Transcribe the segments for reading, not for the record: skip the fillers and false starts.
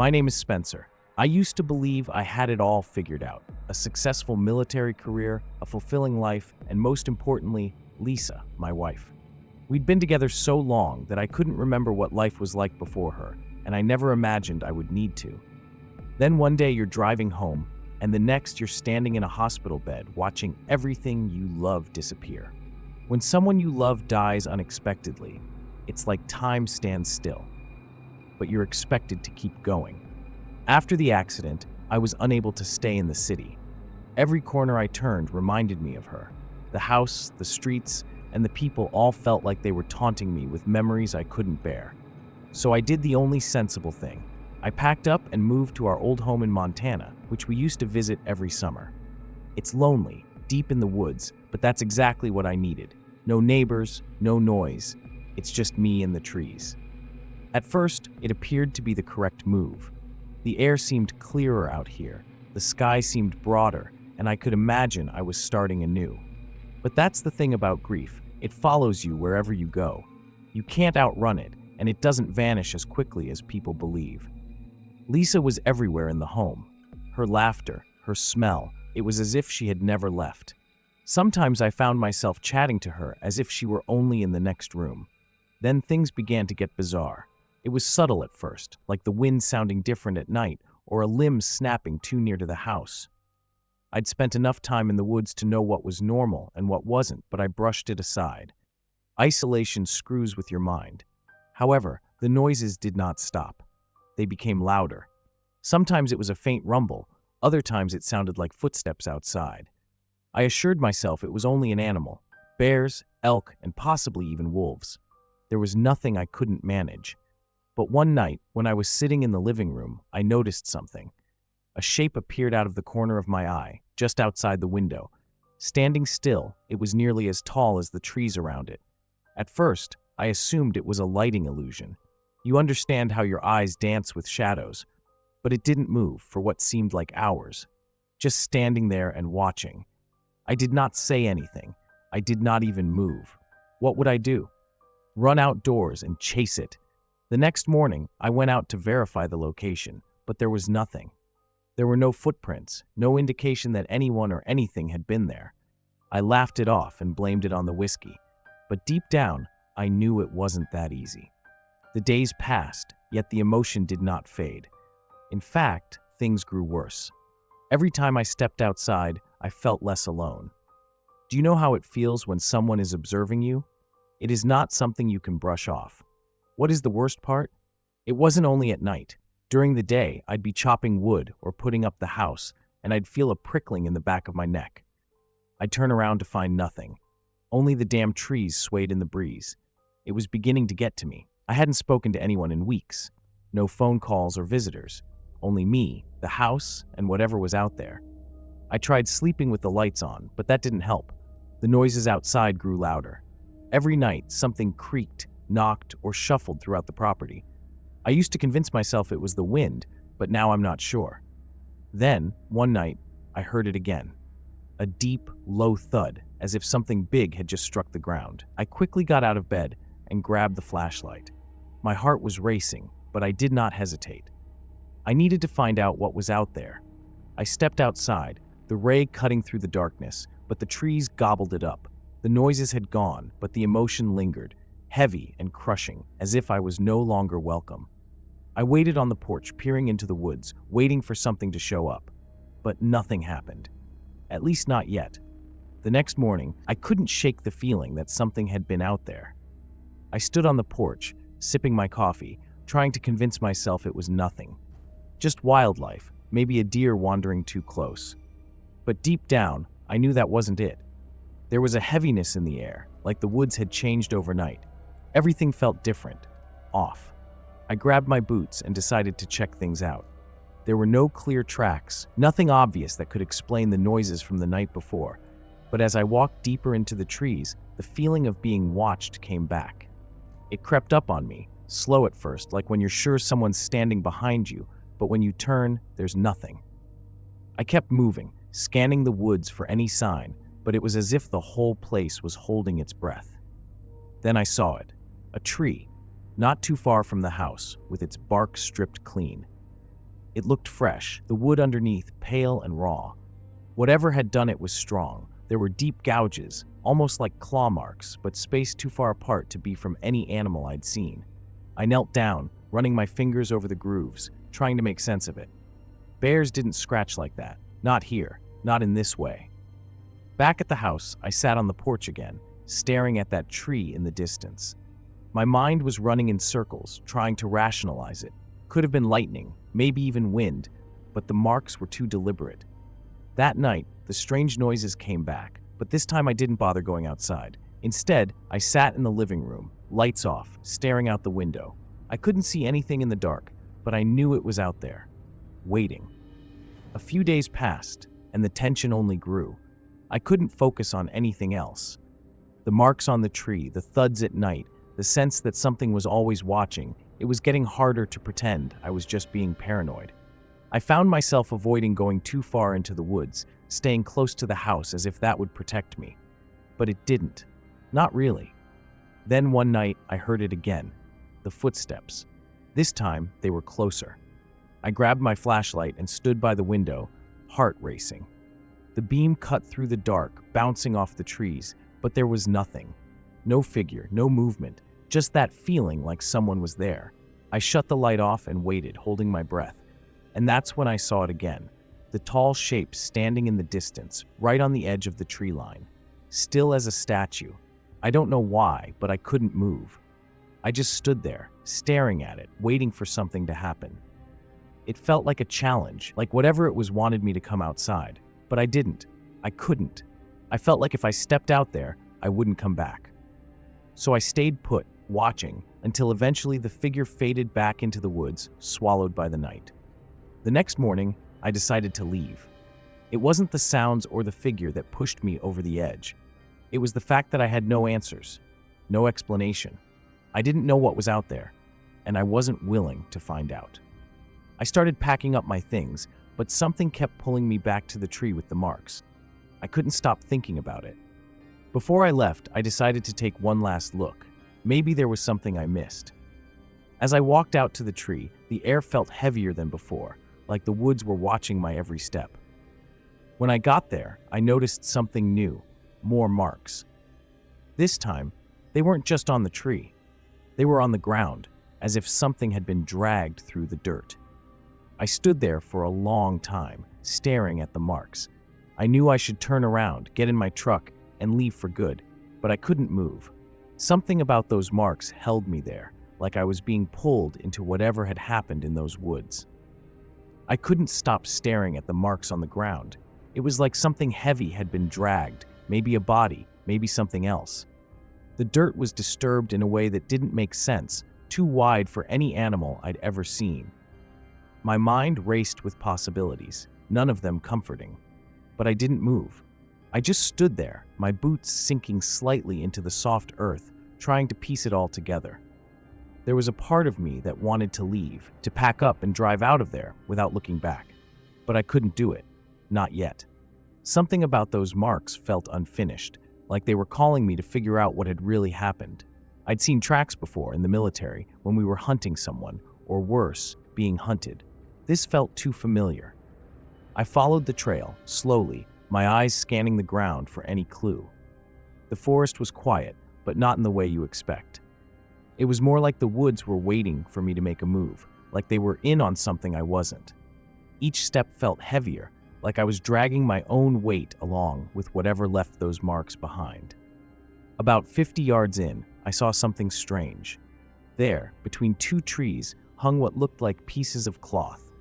My name is Spencer. I used to believe I had it all figured out: a successful military career, a fulfilling life, and most importantly, Lisa, my wife. We'd been together so long that I couldn't remember what life was like before her, and I never imagined I would need to. Then one day you're driving home, and the next you're standing in a hospital bed watching everything you love disappear. When someone you love dies unexpectedly, it's like time stands still, but you're expected to keep going. After the accident, I was unable to stay in the city. Every corner I turned reminded me of her. The house, the streets, and the people all felt like they were taunting me with memories I couldn't bear. So I did the only sensible thing. I packed up and moved to our old home in Montana, which we used to visit every summer. It's lonely, deep in the woods, but that's exactly what I needed. No neighbors, no noise. It's just me and the trees. At first, it appeared to be the correct move. The air seemed clearer out here, the sky seemed broader, and I could imagine I was starting anew. But that's the thing about grief. It follows you wherever you go. You can't outrun it, and it doesn't vanish as quickly as people believe. Lisa was everywhere in the home. Her laughter, her smell, it was as if she had never left. Sometimes I found myself chatting to her as if she were only in the next room. Then things began to get bizarre. It was subtle at first, like the wind sounding different at night or a limb snapping too near to the house. I'd spent enough time in the woods to know what was normal and what wasn't, but I brushed it aside. Isolation screws with your mind. However, the noises did not stop. They became louder. Sometimes it was a faint rumble, other times it sounded like footsteps outside. I assured myself it was only an animal: bears, elk, and possibly even wolves. There was nothing I couldn't manage. But one night, when I was sitting in the living room, I noticed something. A shape appeared out of the corner of my eye, just outside the window. Standing still, it was nearly as tall as the trees around it. At first, I assumed it was a lighting illusion. You understand how your eyes dance with shadows. But it didn't move for what seemed like hours, just standing there and watching. I did not say anything. I did not even move. What would I do? Run outdoors and chase it? The next morning, I went out to verify the location, but there was nothing. There were no footprints, no indication that anyone or anything had been there. I laughed it off and blamed it on the whiskey. But deep down, I knew it wasn't that easy. The days passed, yet the emotion did not fade. In fact, things grew worse. Every time I stepped outside, I felt less alone. Do you know how it feels when someone is observing you? It is not something you can brush off. What is the worst part? It wasn't only at night. During the day, I'd be chopping wood or putting up the house, and I'd feel a prickling in the back of my neck. I'd turn around to find nothing. Only the damn trees swayed in the breeze. It was beginning to get to me. I hadn't spoken to anyone in weeks. No phone calls or visitors. Only me, the house, and whatever was out there. I tried sleeping with the lights on, but that didn't help. The noises outside grew louder. Every night, something creaked, knocked, or shuffled throughout the property. I used to convince myself it was the wind, but now I'm not sure. Then, one night, I heard it again. A deep, low thud, as if something big had just struck the ground. I quickly got out of bed and grabbed the flashlight. My heart was racing, but I did not hesitate. I needed to find out what was out there. I stepped outside, the ray cutting through the darkness, but the trees gobbled it up. The noises had gone, but the emotion lingered, heavy and crushing, as if I was no longer welcome. I waited on the porch, peering into the woods, waiting for something to show up. But nothing happened. At least not yet. The next morning, I couldn't shake the feeling that something had been out there. I stood on the porch, sipping my coffee, trying to convince myself it was nothing. Just wildlife, maybe a deer wandering too close. But deep down, I knew that wasn't it. There was a heaviness in the air, like the woods had changed overnight. Everything felt different, off. I grabbed my boots and decided to check things out. There were no clear tracks, nothing obvious that could explain the noises from the night before. But as I walked deeper into the trees, the feeling of being watched came back. It crept up on me, slow at first, like when you're sure someone's standing behind you, but when you turn, there's nothing. I kept moving, scanning the woods for any sign, but it was as if the whole place was holding its breath. Then I saw it, a tree, not too far from the house, with its bark stripped clean. It looked fresh, the wood underneath pale and raw. Whatever had done it was strong. There were deep gouges, almost like claw marks, but spaced too far apart to be from any animal I'd seen. I knelt down, running my fingers over the grooves, trying to make sense of it. Bears didn't scratch like that. Not here. Not in this way. Back at the house, I sat on the porch again, staring at that tree in the distance. My mind was running in circles, trying to rationalize it. Could have been lightning, maybe even wind, but the marks were too deliberate. That night, the strange noises came back, but this time I didn't bother going outside. Instead, I sat in the living room, lights off, staring out the window. I couldn't see anything in the dark, but I knew it was out there, waiting. A few days passed, and the tension only grew. I couldn't focus on anything else. The marks on the tree, the thuds at night, the sense that something was always watching, it was getting harder to pretend I was just being paranoid. I found myself avoiding going too far into the woods, staying close to the house as if that would protect me. But it didn't. Not really. Then one night, I heard it again. The footsteps. This time, they were closer. I grabbed my flashlight and stood by the window, heart racing. The beam cut through the dark, bouncing off the trees, but there was nothing. No figure, no movement, just that feeling like someone was there. I shut the light off and waited, holding my breath. And that's when I saw it again. The tall shape standing in the distance, right on the edge of the tree line. Still as a statue. I don't know why, but I couldn't move. I just stood there, staring at it, waiting for something to happen. It felt like a challenge, like whatever it was wanted me to come outside. But I didn't. I couldn't. I felt like if I stepped out there, I wouldn't come back. So I stayed put, watching, until eventually the figure faded back into the woods, swallowed by the night. The next morning, I decided to leave. It wasn't the sounds or the figure that pushed me over the edge. It was the fact that I had no answers, no explanation. I didn't know what was out there, and I wasn't willing to find out. I started packing up my things, but something kept pulling me back to the tree with the marks. I couldn't stop thinking about it. Before I left, I decided to take one last look. Maybe there was something I missed. As I walked out to the tree, the air felt heavier than before, like the woods were watching my every step. When I got there, I noticed something new, more marks. This time, they weren't just on the tree. They were on the ground, as if something had been dragged through the dirt. I stood there for a long time, staring at the marks. I knew I should turn around, get in my truck, and leave for good, but I couldn't move. Something about those marks held me there, like I was being pulled into whatever had happened in those woods. I couldn't stop staring at the marks on the ground. It was like something heavy had been dragged, maybe a body, maybe something else. The dirt was disturbed in a way that didn't make sense, too wide for any animal I'd ever seen. My mind raced with possibilities, none of them comforting. But I didn't move. I just stood there, my boots sinking slightly into the soft earth, trying to piece it all together. There was a part of me that wanted to leave, to pack up and drive out of there without looking back. But I couldn't do it. Not yet. Something about those marks felt unfinished, like they were calling me to figure out what had really happened. I'd seen tracks before in the military when we were hunting someone, or worse, being hunted. This felt too familiar. I followed the trail, slowly, my eyes scanning the ground for any clue. The forest was quiet, but not in the way you expect. It was more like the woods were waiting for me to make a move, like they were in on something I wasn't. Each step felt heavier, like I was dragging my own weight along with whatever left those marks behind. About 50 yards in, I saw something strange. There, between two trees, hung what looked like pieces of cloth.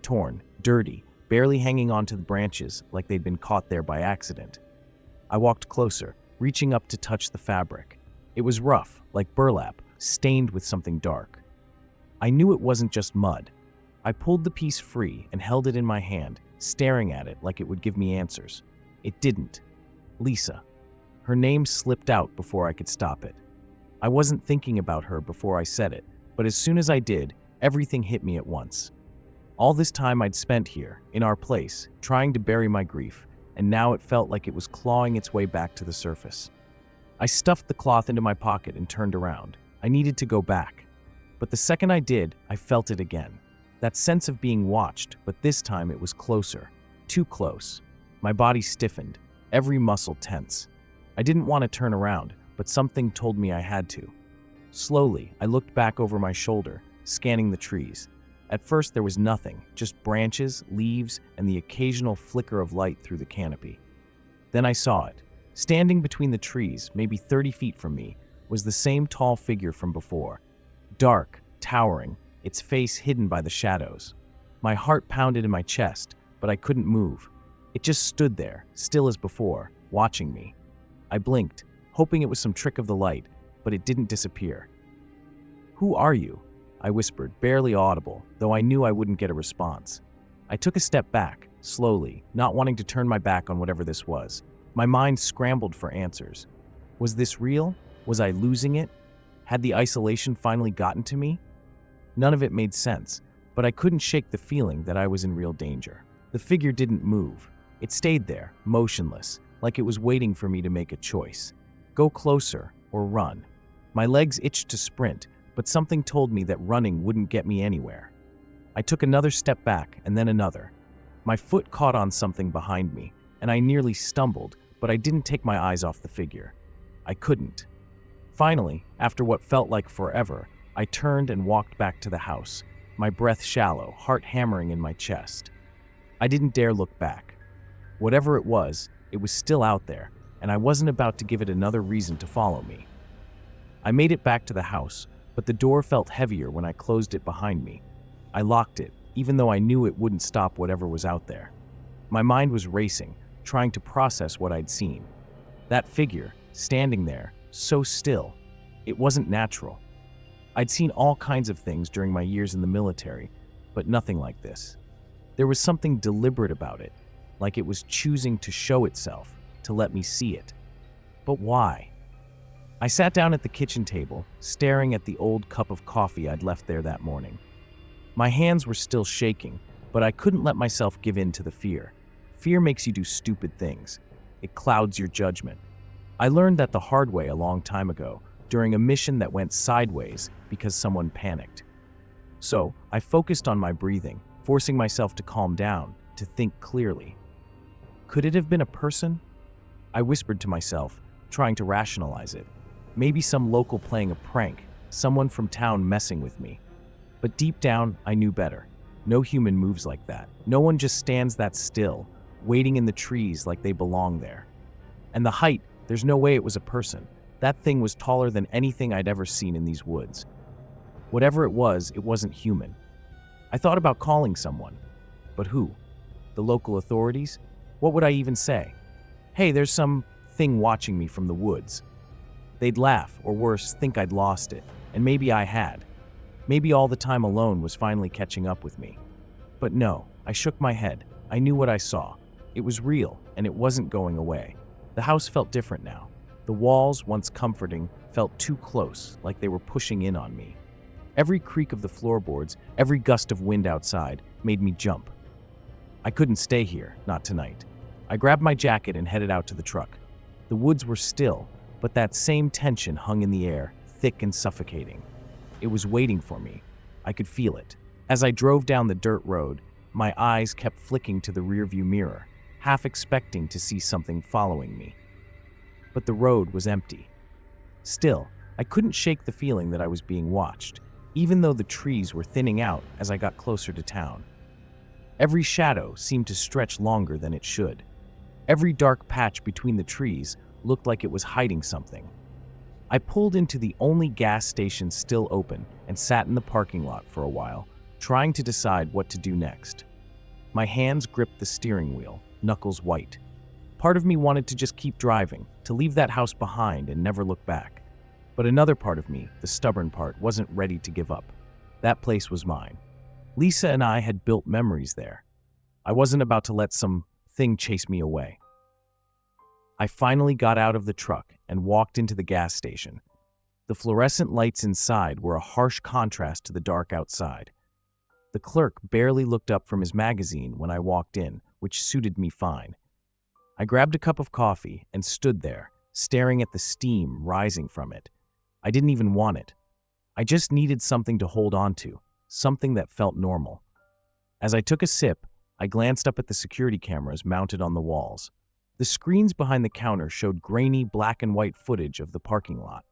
Torn, dirty, barely hanging onto the branches like they'd been caught there by accident. I walked closer, reaching up to touch the fabric. It was rough, like burlap, stained with something dark. I knew it wasn't just mud. I pulled the piece free and held it in my hand, staring at it like it would give me answers. It didn't. Lisa. Her name slipped out before I could stop it. I wasn't thinking about her before I said it, but as soon as I did, everything hit me at once. All this time I'd spent here, in our place, trying to bury my grief, and now it felt like it was clawing its way back to the surface. I stuffed the cloth into my pocket and turned around. I needed to go back. But the second I did, I felt it again. That sense of being watched, but this time it was closer. Too close. My body stiffened, every muscle tense. I didn't want to turn around, but something told me I had to. Slowly, I looked back over my shoulder, scanning the trees. At first there was nothing, just branches, leaves, and the occasional flicker of light through the canopy. Then I saw it. Standing between the trees, maybe 30 feet from me, was the same tall figure from before. Dark, towering, its face hidden by the shadows. My heart pounded in my chest, but I couldn't move. It just stood there, still as before, watching me. I blinked, hoping it was some trick of the light, but it didn't disappear. "Who are you?" I whispered, barely audible, though I knew I wouldn't get a response. I took a step back, slowly, not wanting to turn my back on whatever this was. My mind scrambled for answers. Was this real? Was I losing it? Had the isolation finally gotten to me? None of it made sense, but I couldn't shake the feeling that I was in real danger. The figure didn't move. It stayed there, motionless, like it was waiting for me to make a choice. Go closer or run. My legs itched to sprint, but something told me that running wouldn't get me anywhere. I took another step back and then another. My foot caught on something behind me, and I nearly stumbled, but I didn't take my eyes off the figure. I couldn't. Finally, after what felt like forever, I turned and walked back to the house, my breath shallow, heart hammering in my chest. I didn't dare look back. Whatever it was still out there, and I wasn't about to give it another reason to follow me. I made it back to the house, but the door felt heavier when I closed it behind me. I locked it, even though I knew it wouldn't stop whatever was out there. My mind was racing, trying to process what I'd seen. That figure, standing there, so still, it wasn't natural. I'd seen all kinds of things during my years in the military, but nothing like this. There was something deliberate about it, like it was choosing to show itself, to let me see it. But why? I sat down at the kitchen table, staring at the old cup of coffee I'd left there that morning. My hands were still shaking, but I couldn't let myself give in to the fear. Fear makes you do stupid things. It clouds your judgment. I learned that the hard way a long time ago, during a mission that went sideways because someone panicked. So, I focused on my breathing, forcing myself to calm down, to think clearly. Could it have been a person? I whispered to myself, trying to rationalize it. Maybe some local playing a prank, someone from town messing with me. But deep down, I knew better. No human moves like that. No one just stands that still, waiting in the trees like they belong there. And the height, there's no way it was a person. That thing was taller than anything I'd ever seen in these woods. Whatever it wasn't human. I thought about calling someone. But who? The local authorities? What would I even say? Hey, there's some thing watching me from the woods. They'd laugh, or worse, think I'd lost it. And maybe I had. Maybe all the time alone was finally catching up with me. But no, I shook my head. I knew what I saw. It was real, and it wasn't going away. The house felt different now. The walls, once comforting, felt too close, like they were pushing in on me. Every creak of the floorboards, every gust of wind outside, made me jump. I couldn't stay here, not tonight. I grabbed my jacket and headed out to the truck. The woods were still, but that same tension hung in the air, thick and suffocating. It was waiting for me. I could feel it. As I drove down the dirt road, my eyes kept flicking to the rearview mirror, half expecting to see something following me. But the road was empty. Still, I couldn't shake the feeling that I was being watched, even though the trees were thinning out as I got closer to town. Every shadow seemed to stretch longer than it should. Every dark patch between the trees looked like it was hiding something. I pulled into the only gas station still open and sat in the parking lot for a while, trying to decide what to do next. My hands gripped the steering wheel, knuckles white. Part of me wanted to just keep driving, to leave that house behind and never look back. But another part of me, the stubborn part, wasn't ready to give up. That place was mine. Lisa and I had built memories there. I wasn't about to let some thing chase me away. I finally got out of the truck and walked into the gas station. The fluorescent lights inside were a harsh contrast to the dark outside. The clerk barely looked up from his magazine when I walked in, which suited me fine. I grabbed a cup of coffee and stood there, staring at the steam rising from it. I didn't even want it. I just needed something to hold on to, something that felt normal. As I took a sip, I glanced up at the security cameras mounted on the walls. The screens behind the counter showed grainy black and white footage of the parking lot.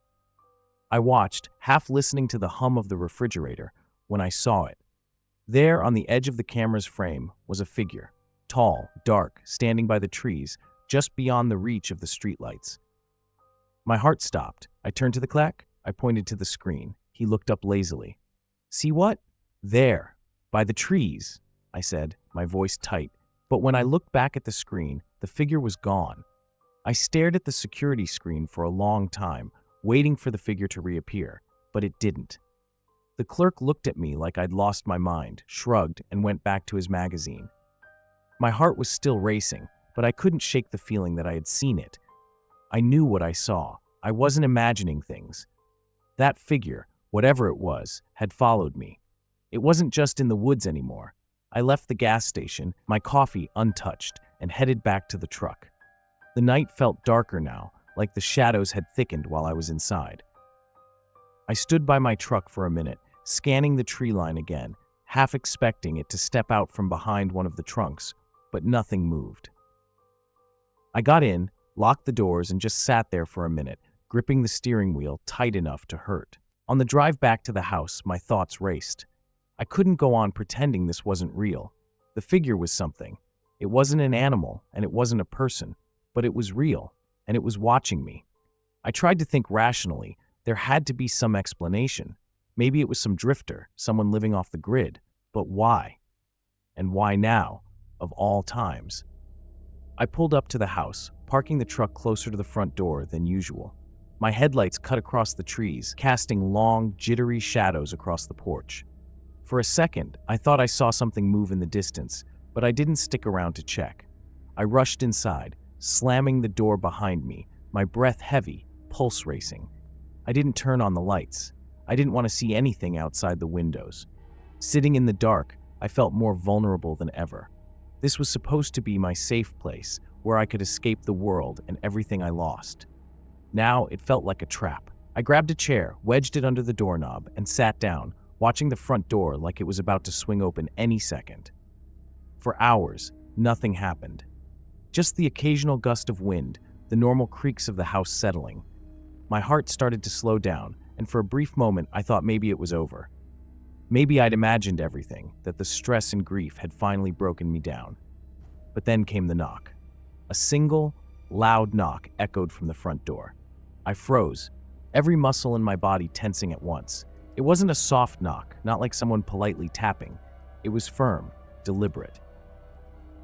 I watched, half listening to the hum of the refrigerator, when I saw it. There, on the edge of the camera's frame, was a figure, tall, dark, standing by the trees, just beyond the reach of the streetlights. My heart stopped. I turned to the clerk. I pointed to the screen. He looked up lazily. "See what?" "There, by the trees," I said, my voice tight. But when I looked back at the screen, the figure was gone. I stared at the security screen for a long time, waiting for the figure to reappear, but it didn't. The clerk looked at me like I'd lost my mind, shrugged, and went back to his magazine. My heart was still racing, but I couldn't shake the feeling that I had seen it. I knew what I saw. I wasn't imagining things. That figure, whatever it was, had followed me. It wasn't just in the woods anymore. I left the gas station, my coffee untouched, and headed back to the truck. The night felt darker now, like the shadows had thickened while I was inside. I stood by my truck for a minute, scanning the tree line again, half expecting it to step out from behind one of the trunks, but nothing moved. I got in, locked the doors, and just sat there for a minute, gripping the steering wheel tight enough to hurt. On the drive back to the house, my thoughts raced. I couldn't go on pretending this wasn't real. The figure was something. It wasn't an animal, and it wasn't a person, but it was real, and it was watching me. I tried to think rationally. There had to be some explanation. Maybe it was some drifter, someone living off the grid. But why? And why now, of all times? I pulled up to the house, parking the truck closer to the front door than usual. My headlights cut across the trees, casting long, jittery shadows across the porch. For a second, I thought I saw something move in the distance, but I didn't stick around to check. I rushed inside, slamming the door behind me, my breath heavy, pulse racing. I didn't turn on the lights. I didn't want to see anything outside the windows. Sitting in the dark, I felt more vulnerable than ever. This was supposed to be my safe place, where I could escape the world and everything I lost. Now it felt like a trap. I grabbed a chair, wedged it under the doorknob, and sat down, watching the front door like it was about to swing open any second. For hours, nothing happened. Just the occasional gust of wind, the normal creaks of the house settling. My heart started to slow down, and for a brief moment I thought maybe it was over. Maybe I'd imagined everything, that the stress and grief had finally broken me down. But then came the knock. A single, loud knock echoed from the front door. I froze, every muscle in my body tensing at once. It wasn't a soft knock, not like someone politely tapping. It was firm, deliberate.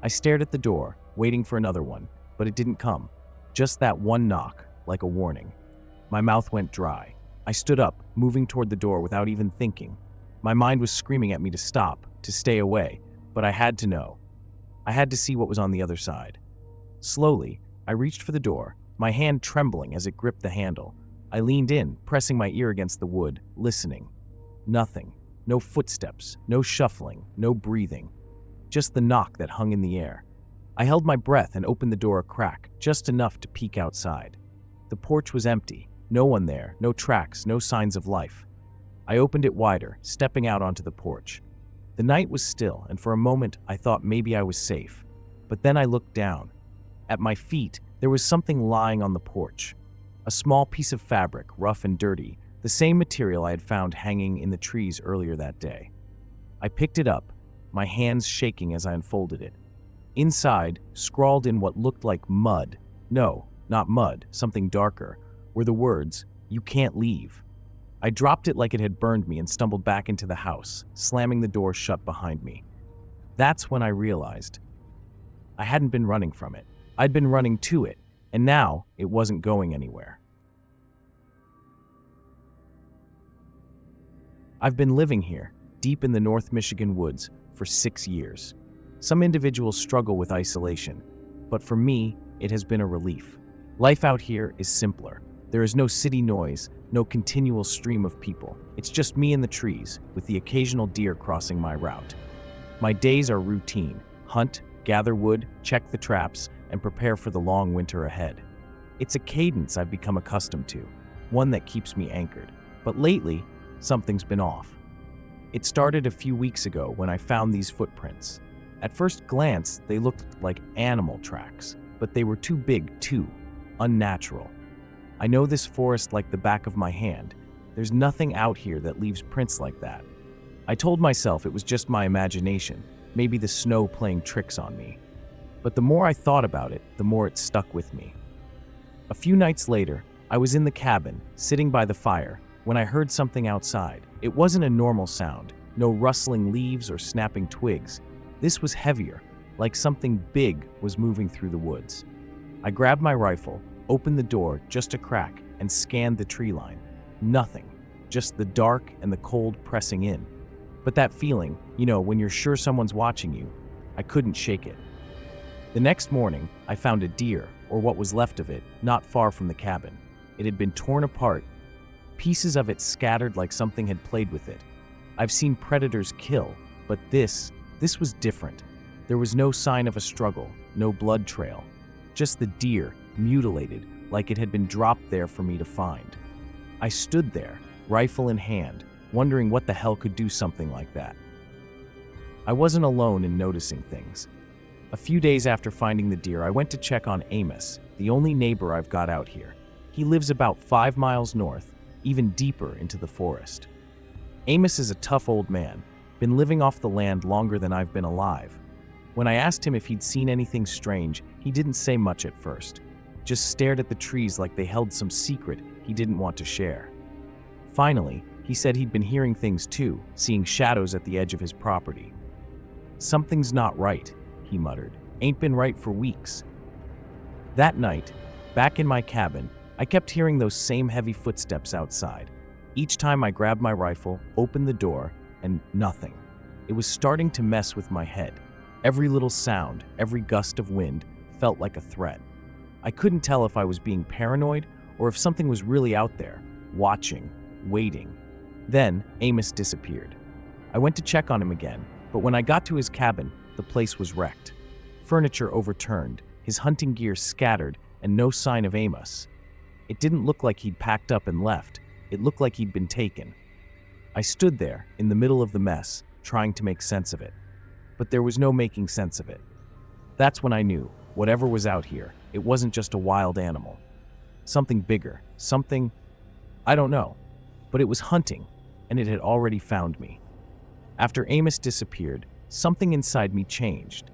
I stared at the door, waiting for another one, but it didn't come. Just that one knock, like a warning. My mouth went dry. I stood up, moving toward the door without even thinking. My mind was screaming at me to stop, to stay away, but I had to know. I had to see what was on the other side. Slowly, I reached for the door, my hand trembling as it gripped the handle. I leaned in, pressing my ear against the wood, listening. Nothing. No footsteps, no shuffling, no breathing. Just the knock that hung in the air. I held my breath and opened the door a crack, just enough to peek outside. The porch was empty. No one there, no tracks, no signs of life. I opened it wider, stepping out onto the porch. The night was still, and for a moment I thought maybe I was safe. But then I looked down. At my feet, there was something lying on the porch. A small piece of fabric, rough and dirty, the same material I had found hanging in the trees earlier that day. I picked it up, my hands shaking as I unfolded it. Inside, scrawled in what looked like mud, no, not mud, something darker, were the words, "You can't leave." I dropped it like it had burned me and stumbled back into the house, slamming the door shut behind me. That's when I realized I hadn't been running from it. I'd been running to it, and now it wasn't going anywhere. I've been living here, deep in the North Michigan woods, for 6 years. Some individuals struggle with isolation, but for me, it has been a relief. Life out here is simpler. There is no city noise, no continual stream of people. It's just me and the trees, with the occasional deer crossing my route. My days are routine: hunt, gather wood, check the traps, and prepare for the long winter ahead. It's a cadence I've become accustomed to, one that keeps me anchored. But lately, something's been off. It started a few weeks ago when I found these footprints. At first glance, they looked like animal tracks, but they were too big, too unnatural. I know this forest like the back of my hand. There's nothing out here that leaves prints like that. I told myself it was just my imagination, maybe the snow playing tricks on me. But the more I thought about it, the more it stuck with me. A few nights later, I was in the cabin, sitting by the fire, when I heard something outside. It wasn't a normal sound, no rustling leaves or snapping twigs. This was heavier, like something big was moving through the woods. I grabbed my rifle, opened the door just a crack, and scanned the tree line. Nothing, just the dark and the cold pressing in. But that feeling, when you're sure someone's watching you, I couldn't shake it. The next morning, I found a deer, or what was left of it, not far from the cabin. It had been torn apart, pieces of it scattered like something had played with it. I've seen predators kill, but this was different. There was no sign of a struggle, no blood trail. Just the deer, mutilated, like it had been dropped there for me to find. I stood there, rifle in hand, wondering what the hell could do something like that. I wasn't alone in noticing things. A few days after finding the deer, I went to check on Amos, the only neighbor I've got out here. He lives about 5 miles north, even deeper into the forest. Amos is a tough old man, been living off the land longer than I've been alive. When I asked him if he'd seen anything strange, he didn't say much at first, just stared at the trees like they held some secret he didn't want to share. Finally, he said he'd been hearing things too, seeing shadows at the edge of his property. "Something's not right," he muttered. "Ain't been right for weeks." That night, back in my cabin, I kept hearing those same heavy footsteps outside. Each time I grabbed my rifle, opened the door, and nothing. It was starting to mess with my head. Every little sound, every gust of wind felt like a threat. I couldn't tell if I was being paranoid or if something was really out there, watching, waiting. Then, Amos disappeared. I went to check on him again, but when I got to his cabin, the place was wrecked. Furniture overturned, his hunting gear scattered, and no sign of Amos. It didn't look like he'd packed up and left. It looked like he'd been taken. I stood there, in the middle of the mess, trying to make sense of it. But there was no making sense of it. That's when I knew, whatever was out here, it wasn't just a wild animal. Something bigger, something, I don't know, but it was hunting, and it had already found me. After Amos disappeared, something inside me changed.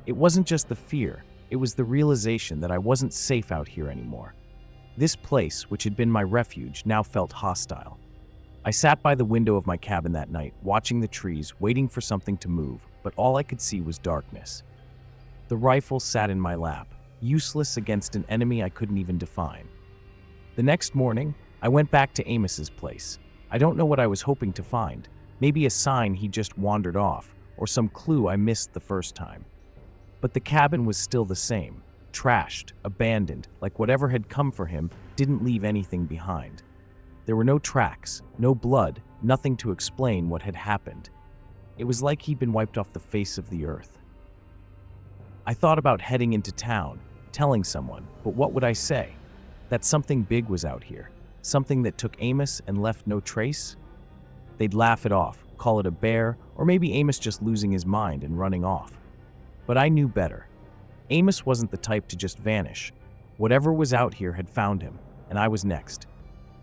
It wasn't just the fear, it was the realization that I wasn't safe out here anymore. This place, which had been my refuge, now felt hostile. I sat by the window of my cabin that night, watching the trees, waiting for something to move, but all I could see was darkness. The rifle sat in my lap, useless against an enemy I couldn't even define. The next morning, I went back to Amos's place. I don't know what I was hoping to find. Maybe a sign he just wandered off, or some clue I missed the first time. But the cabin was still the same, trashed, abandoned, like whatever had come for him didn't leave anything behind. There were no tracks, no blood, nothing to explain what had happened. It was like he'd been wiped off the face of the earth. I thought about heading into town, telling someone, but what would I say? That something big was out here, something that took Amos and left no trace? They'd laugh it off, call it a bear, or maybe Amos just losing his mind and running off. But I knew better. Amos wasn't the type to just vanish. Whatever was out here had found him, and I was next.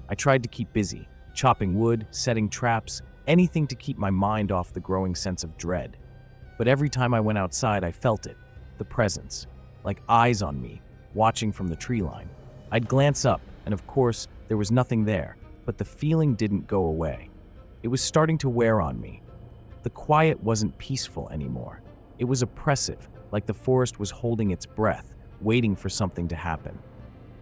I tried to keep busy, chopping wood, setting traps, anything to keep my mind off the growing sense of dread. But every time I went outside, I felt it, the presence, like eyes on me, watching from the tree line. I'd glance up, and of course, there was nothing there, but the feeling didn't go away. It was starting to wear on me. The quiet wasn't peaceful anymore. It was oppressive, like the forest was holding its breath, waiting for something to happen.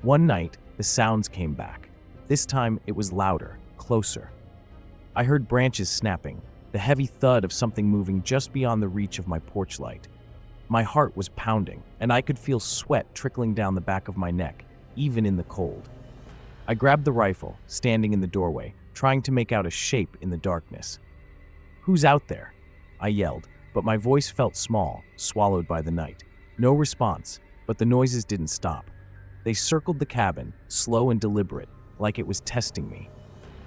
One night, the sounds came back. This time, it was louder, closer. I heard branches snapping, the heavy thud of something moving just beyond the reach of my porch light. My heart was pounding, and I could feel sweat trickling down the back of my neck, even in the cold. I grabbed the rifle, standing in the doorway, trying to make out a shape in the darkness. "Who's out there?" I yelled, but my voice felt small, swallowed by the night. No response, but the noises didn't stop. They circled the cabin, slow and deliberate, like it was testing me.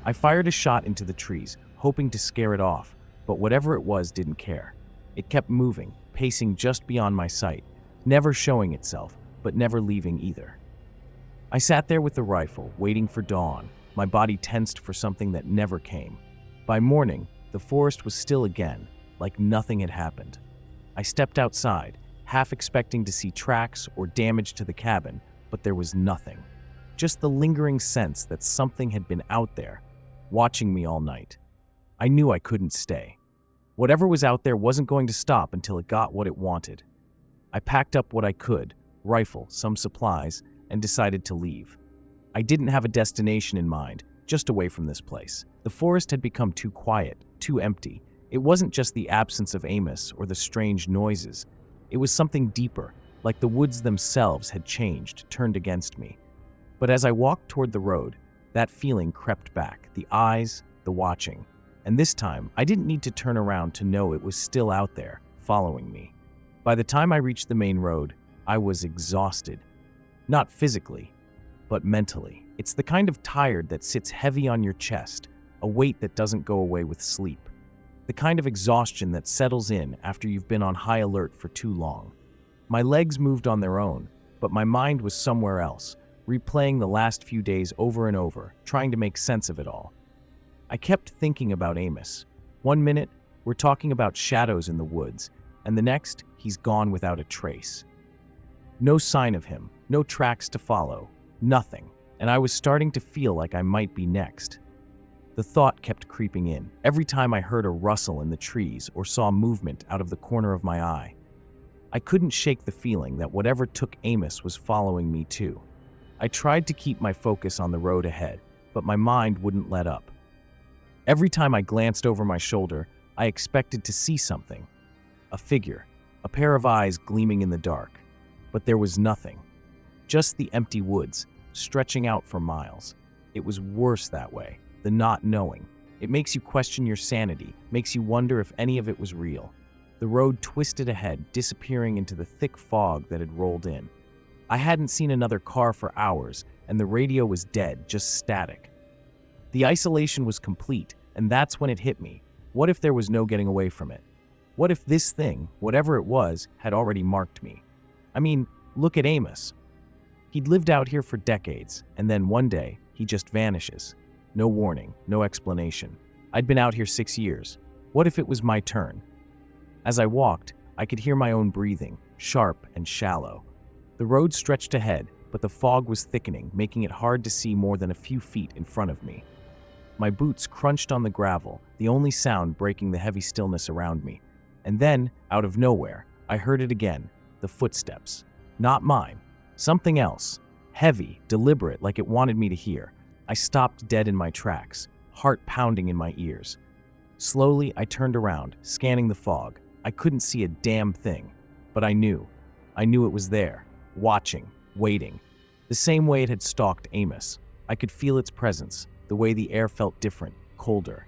I fired a shot into the trees, hoping to scare it off, but whatever it was didn't care. It kept moving, pacing just beyond my sight, never showing itself, but never leaving either. I sat there with the rifle, waiting for dawn, my body tensed for something that never came. By morning, the forest was still again, like nothing had happened. I stepped outside, half expecting to see tracks or damage to the cabin, but there was nothing. Just the lingering sense that something had been out there, watching me all night. I knew I couldn't stay. Whatever was out there wasn't going to stop until it got what it wanted. I packed up what I could, rifle, some supplies, and decided to leave. I didn't have a destination in mind, just away from this place. The forest had become too quiet, too empty. It wasn't just the absence of Amos or the strange noises. It was something deeper, like the woods themselves had changed, turned against me. But as I walked toward the road, that feeling crept back, the eyes, the watching. And this time, I didn't need to turn around to know it was still out there, following me. By the time I reached the main road, I was exhausted. Not physically, but mentally. It's the kind of tired that sits heavy on your chest, a weight that doesn't go away with sleep. The kind of exhaustion that settles in after you've been on high alert for too long. My legs moved on their own, but my mind was somewhere else, replaying the last few days over and over, trying to make sense of it all. I kept thinking about Amos. One minute, we're talking about shadows in the woods, and the next, he's gone without a trace. No sign of him, no tracks to follow, nothing, and I was starting to feel like I might be next. The thought kept creeping in, every time I heard a rustle in the trees or saw movement out of the corner of my eye. I couldn't shake the feeling that whatever took Amos was following me too. I tried to keep my focus on the road ahead, but my mind wouldn't let up. Every time I glanced over my shoulder, I expected to see something. A figure, a pair of eyes gleaming in the dark. But there was nothing. Just the empty woods, stretching out for miles. It was worse that way, the not knowing. It makes you question your sanity, makes you wonder if any of it was real. The road twisted ahead, disappearing into the thick fog that had rolled in. I hadn't seen another car for hours, and the radio was dead, just static. The isolation was complete, and that's when it hit me. What if there was no getting away from it? What if this thing, whatever it was, had already marked me? I mean, look at Amos. He'd lived out here for decades, and then one day, he just vanishes. No warning, no explanation. I'd been out here 6 years. What if it was my turn? As I walked, I could hear my own breathing, sharp and shallow. The road stretched ahead, but the fog was thickening, making it hard to see more than a few feet in front of me. My boots crunched on the gravel, the only sound breaking the heavy stillness around me. And then, out of nowhere, I heard it again, the footsteps. Not mine. Something else. Heavy, deliberate, like it wanted me to hear. I stopped dead in my tracks, heart pounding in my ears. Slowly, I turned around, scanning the fog. I couldn't see a damn thing, but I knew. I knew it was there, watching, waiting. The same way it had stalked Amos. I could feel its presence, the way the air felt different, colder.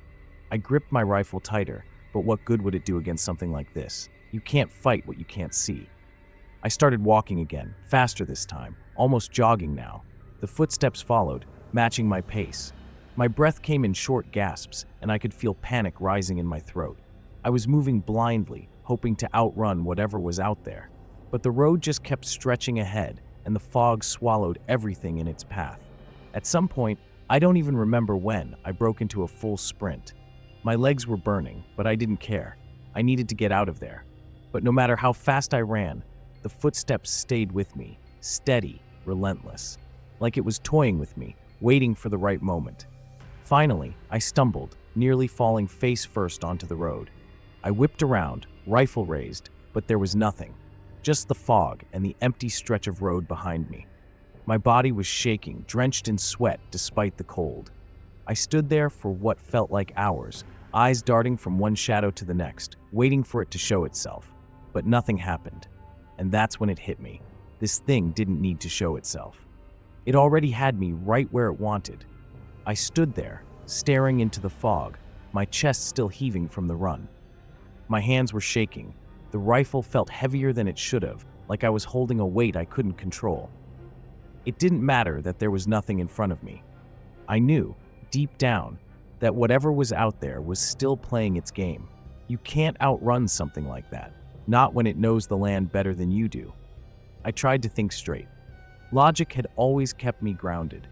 I gripped my rifle tighter, but what good would it do against something like this? You can't fight what you can't see. I started walking again, faster this time, almost jogging now. The footsteps followed, matching my pace. My breath came in short gasps, and I could feel panic rising in my throat. I was moving blindly, hoping to outrun whatever was out there. But the road just kept stretching ahead, and the fog swallowed everything in its path. At some point, I don't even remember when, I broke into a full sprint. My legs were burning, but I didn't care. I needed to get out of there. But no matter how fast I ran, the footsteps stayed with me, steady, relentless. Like it was toying with me, waiting for the right moment. Finally, I stumbled, nearly falling face first onto the road. I whipped around, rifle raised, but there was nothing. Just the fog and the empty stretch of road behind me. My body was shaking, drenched in sweat despite the cold. I stood there for what felt like hours, eyes darting from one shadow to the next, waiting for it to show itself. But nothing happened. And that's when it hit me. This thing didn't need to show itself. It already had me right where it wanted. I stood there, staring into the fog, my chest still heaving from the run. My hands were shaking. The rifle felt heavier than it should have, like I was holding a weight I couldn't control. It didn't matter that there was nothing in front of me. I knew, deep down, that whatever was out there was still playing its game. You can't outrun something like that, not when it knows the land better than you do. I tried to think straight. Logic had always kept me grounded.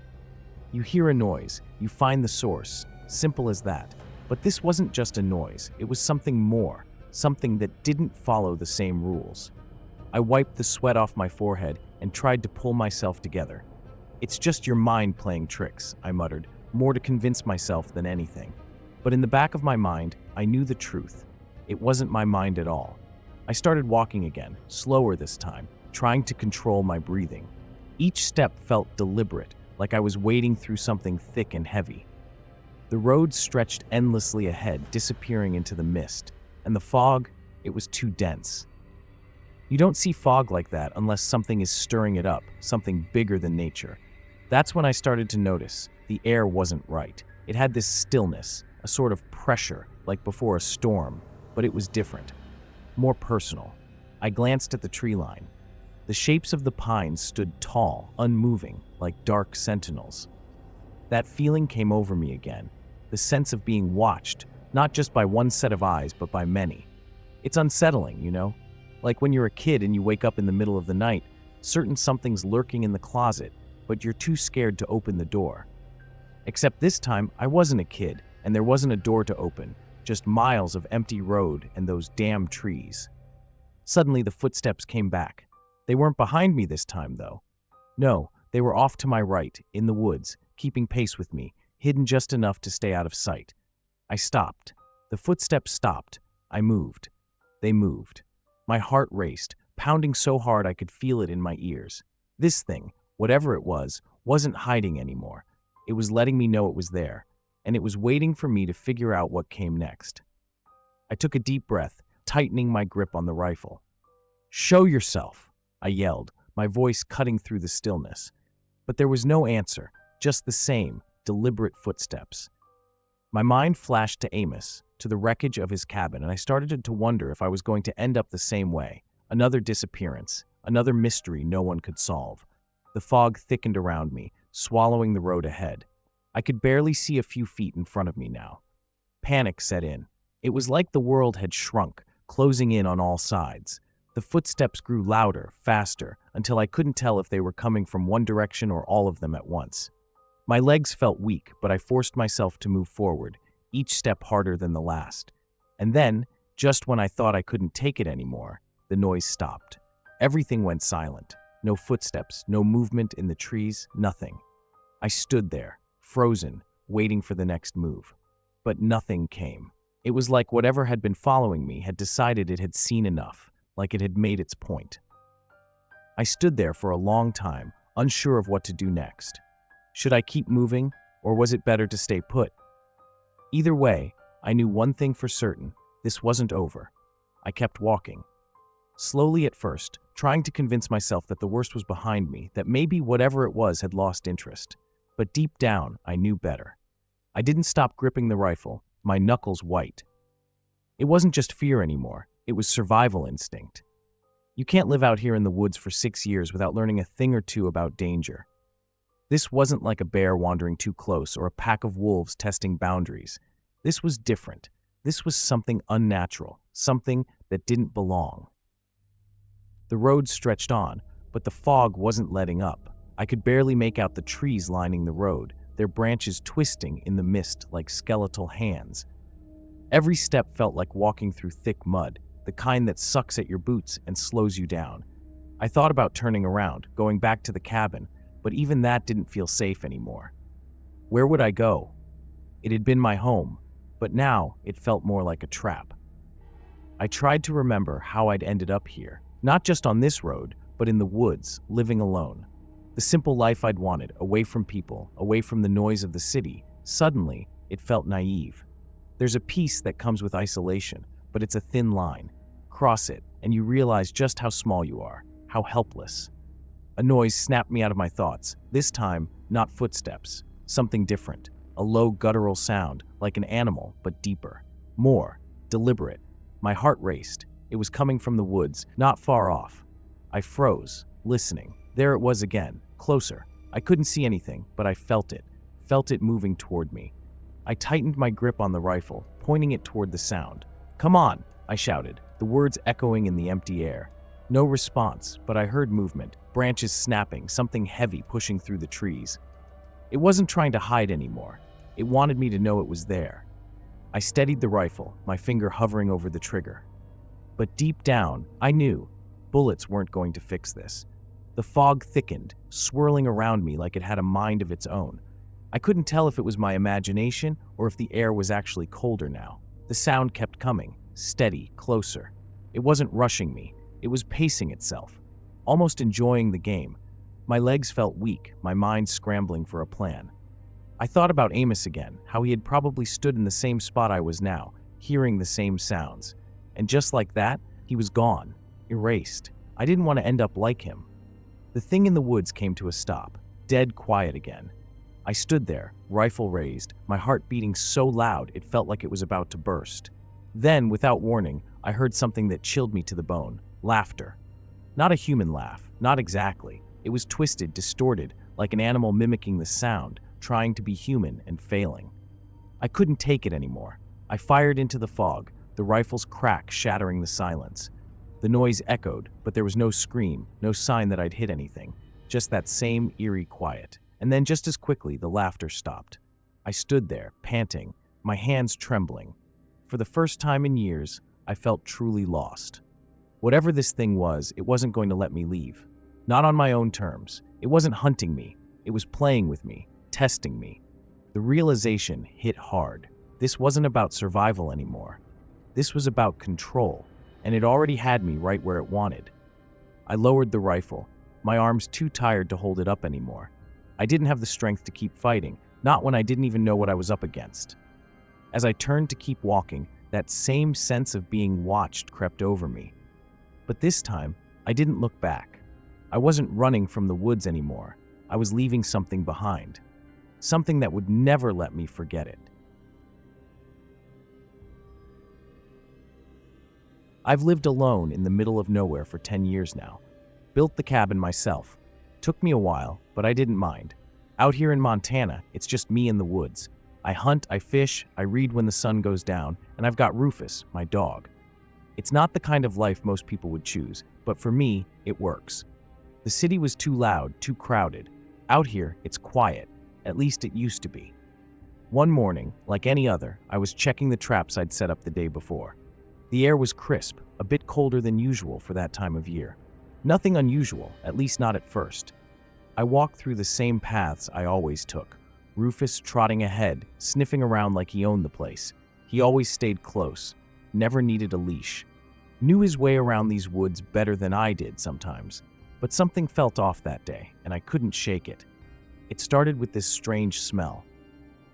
You hear a noise, you find the source, simple as that. But this wasn't just a noise, it was something more, something that didn't follow the same rules. I wiped the sweat off my forehead and tried to pull myself together. It's just your mind playing tricks, I muttered, more to convince myself than anything. But in the back of my mind, I knew the truth. It wasn't my mind at all. I started walking again, slower this time, trying to control my breathing. Each step felt deliberate, like I was wading through something thick and heavy. The road stretched endlessly ahead, disappearing into the mist, and the fog, it was too dense. You don't see fog like that unless something is stirring it up, something bigger than nature. That's when I started to notice the air wasn't right. It had this stillness, a sort of pressure, like before a storm, but it was different, more personal. I glanced at the tree line. The shapes of the pines stood tall, unmoving, like dark sentinels. That feeling came over me again, the sense of being watched, not just by one set of eyes, but by many. It's unsettling, you know? Like when you're a kid and you wake up in the middle of the night, certain something's lurking in the closet, but you're too scared to open the door. Except this time, I wasn't a kid, and there wasn't a door to open, just miles of empty road and those damn trees. Suddenly, the footsteps came back. They weren't behind me this time, though. No, they were off to my right, in the woods, keeping pace with me, hidden just enough to stay out of sight. I stopped. The footsteps stopped. I moved. They moved. My heart raced, pounding so hard I could feel it in my ears. This thing, whatever it was, wasn't hiding anymore. It was letting me know it was there, and it was waiting for me to figure out what came next. I took a deep breath, tightening my grip on the rifle. "Show yourself!" I yelled, my voice cutting through the stillness. But there was no answer, just the same, deliberate footsteps. My mind flashed to Amos, to the wreckage of his cabin, and I started to wonder if I was going to end up the same way. Another disappearance, another mystery no one could solve. The fog thickened around me, swallowing the road ahead. I could barely see a few feet in front of me now. Panic set in. It was like the world had shrunk, closing in on all sides. The footsteps grew louder, faster, until I couldn't tell if they were coming from one direction or all of them at once. My legs felt weak, but I forced myself to move forward, each step harder than the last. And then, just when I thought I couldn't take it anymore, the noise stopped. Everything went silent. No footsteps, no movement in the trees, nothing. I stood there, frozen, waiting for the next move. But nothing came. It was like whatever had been following me had decided it had seen enough, like it had made its point. I stood there for a long time, unsure of what to do next. Should I keep moving, or was it better to stay put? Either way, I knew one thing for certain: this wasn't over. I kept walking. Slowly at first, trying to convince myself that the worst was behind me, that maybe whatever it was had lost interest. But deep down, I knew better. I didn't stop gripping the rifle, my knuckles white. It wasn't just fear anymore, it was survival instinct. You can't live out here in the woods for 6 years without learning a thing or two about danger. This wasn't like a bear wandering too close or a pack of wolves testing boundaries. This was different. This was something unnatural, something that didn't belong. The road stretched on, but the fog wasn't letting up. I could barely make out the trees lining the road, their branches twisting in the mist like skeletal hands. Every step felt like walking through thick mud, the kind that sucks at your boots and slows you down. I thought about turning around, going back to the cabin, but even that didn't feel safe anymore. Where would I go? It had been my home, but now it felt more like a trap. I tried to remember how I'd ended up here, not just on this road, but in the woods, living alone. The simple life I'd wanted, away from people, away from the noise of the city. Suddenly, it felt naive. There's a peace that comes with isolation, but it's a thin line. Cross it, and you realize just how small you are, how helpless. A noise snapped me out of my thoughts, this time not footsteps, something different, a low guttural sound, like an animal, but deeper, more deliberate. My heart raced. It was coming from the woods, not far off. I froze, listening. There it was again, closer. I couldn't see anything, but I felt it moving toward me. I tightened my grip on the rifle, pointing it toward the sound. "Come on," I shouted, the words echoing in the empty air. No response, but I heard movement, branches snapping, something heavy pushing through the trees. It wasn't trying to hide anymore. It wanted me to know it was there. I steadied the rifle, my finger hovering over the trigger. But deep down, I knew bullets weren't going to fix this. The fog thickened, swirling around me like it had a mind of its own. I couldn't tell if it was my imagination or if the air was actually colder now. The sound kept coming, steady, closer. It wasn't rushing me. It was pacing itself, almost enjoying the game. My legs felt weak, my mind scrambling for a plan. I thought about Amos again, how he had probably stood in the same spot I was now, hearing the same sounds. And just like that, he was gone, erased. I didn't want to end up like him. The thing in the woods came to a stop, dead quiet again. I stood there, rifle raised, my heart beating so loud it felt like it was about to burst. Then, without warning, I heard something that chilled me to the bone. Laughter. Not a human laugh, not exactly. It was twisted, distorted, like an animal mimicking the sound, trying to be human and failing. I couldn't take it anymore. I fired into the fog, the rifle's crack shattering the silence. The noise echoed, but there was no scream, no sign that I'd hit anything. Just that same eerie quiet. And then just as quickly, the laughter stopped. I stood there, panting, my hands trembling. For the first time in years, I felt truly lost. Whatever this thing was, it wasn't going to let me leave. Not on my own terms. It wasn't hunting me. It was playing with me, testing me. The realization hit hard. This wasn't about survival anymore. This was about control, and it already had me right where it wanted. I lowered the rifle, my arms too tired to hold it up anymore. I didn't have the strength to keep fighting, not when I didn't even know what I was up against. As I turned to keep walking, that same sense of being watched crept over me. But this time, I didn't look back. I wasn't running from the woods anymore. I was leaving something behind. Something that would never let me forget it. I've lived alone in the middle of nowhere for 10 years now. Built the cabin myself. Took me a while, but I didn't mind. Out here in Montana, it's just me in the woods. I hunt, I fish, I read when the sun goes down, and I've got Rufus, my dog. It's not the kind of life most people would choose, but for me, it works. The city was too loud, too crowded. Out here, it's quiet. At least it used to be. One morning, like any other, I was checking the traps I'd set up the day before. The air was crisp, a bit colder than usual for that time of year. Nothing unusual, at least not at first. I walked through the same paths I always took. Rufus trotting ahead, sniffing around like he owned the place. He always stayed close, never needed a leash. Knew his way around these woods better than I did sometimes. But something felt off that day, and I couldn't shake it. It started with this strange smell.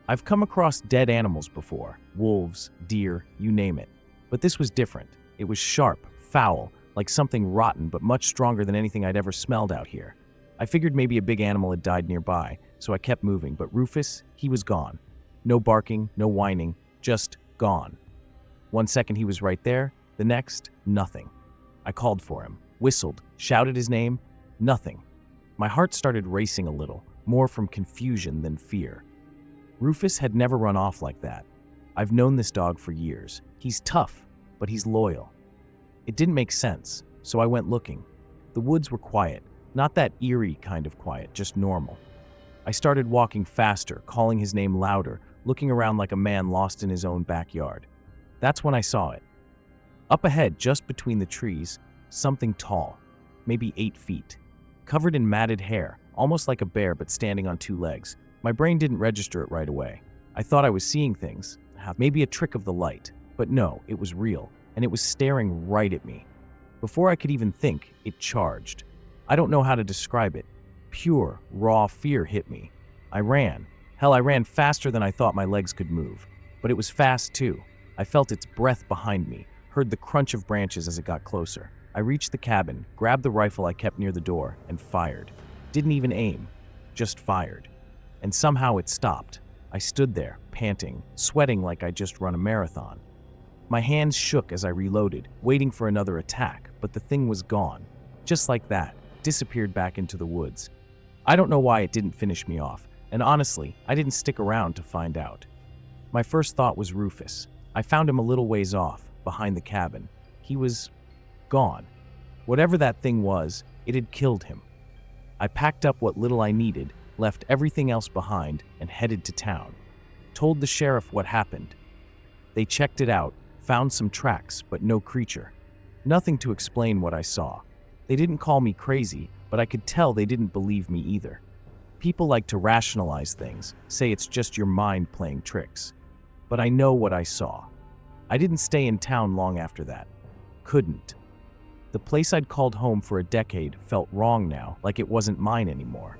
I've come across dead animals before, wolves, deer, you name it. But this was different. It was sharp, foul, like something rotten but much stronger than anything I'd ever smelled out here. I figured maybe a big animal had died nearby, so I kept moving, but Rufus, he was gone. No barking, no whining, just gone. 1 second he was right there, the next, nothing. I called for him, whistled, shouted his name, nothing. My heart started racing a little, more from confusion than fear. Rufus had never run off like that. I've known this dog for years. He's tough, but he's loyal. It didn't make sense, so I went looking. The woods were quiet, not that eerie kind of quiet, just normal. I started walking faster, calling his name louder, looking around like a man lost in his own backyard. That's when I saw it. Up ahead, just between the trees, something tall, maybe 8 feet, covered in matted hair, almost like a bear but standing on 2 legs. My brain didn't register it right away. I thought I was seeing things, maybe a trick of the light, but no, it was real, and it was staring right at me. Before I could even think, it charged. I don't know how to describe it. Pure, raw fear hit me. I ran. Hell, I ran faster than I thought my legs could move. But it was fast too. I felt its breath behind me, heard the crunch of branches as it got closer. I reached the cabin, grabbed the rifle I kept near the door, and fired. Didn't even aim, just fired. And somehow it stopped. I stood there, panting, sweating like I'd just run a marathon. My hands shook as I reloaded, waiting for another attack, but the thing was gone. Just like that, disappeared back into the woods. I don't know why it didn't finish me off, and honestly, I didn't stick around to find out. My first thought was Rufus. I found him a little ways off, behind the cabin. He was gone. Whatever that thing was, it had killed him. I packed up what little I needed, left everything else behind, and headed to town. Told the sheriff what happened. They checked it out, found some tracks, but no creature. Nothing to explain what I saw. They didn't call me crazy, but I could tell they didn't believe me either. People like to rationalize things, say it's just your mind playing tricks. But I know what I saw. I didn't stay in town long after that. Couldn't. The place I'd called home for a decade felt wrong now, like it wasn't mine anymore.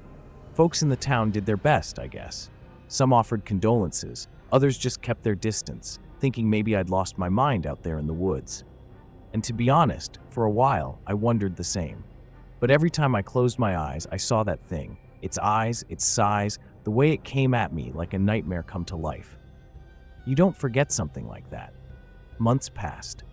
Folks in the town did their best, I guess. Some offered condolences, others just kept their distance, thinking maybe I'd lost my mind out there in the woods. And to be honest, for a while, I wondered the same. But every time I closed my eyes, I saw that thing. Its eyes, its size, the way it came at me like a nightmare come to life. You don't forget something like that. Months passed.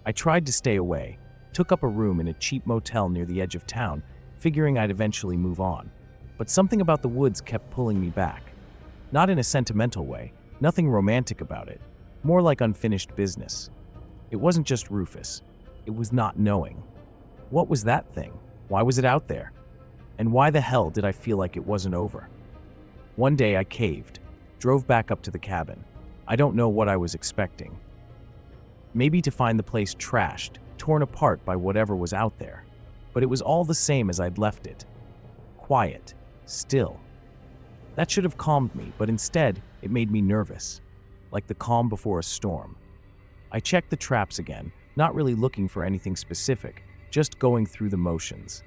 I tried to stay away, took up a room in a cheap motel near the edge of town, figuring I'd eventually move on. But something about the woods kept pulling me back. Not in a sentimental way, nothing romantic about it, more like unfinished business. It wasn't just Rufus. It was not knowing. What was that thing? Why was it out there? And why the hell did I feel like it wasn't over? One day I caved, drove back up to the cabin. I don't know what I was expecting. Maybe to find the place trashed, torn apart by whatever was out there. But it was all the same as I'd left it. Quiet, still. That should have calmed me, but instead, it made me nervous, like the calm before a storm. I checked the traps again, not really looking for anything specific, just going through the motions.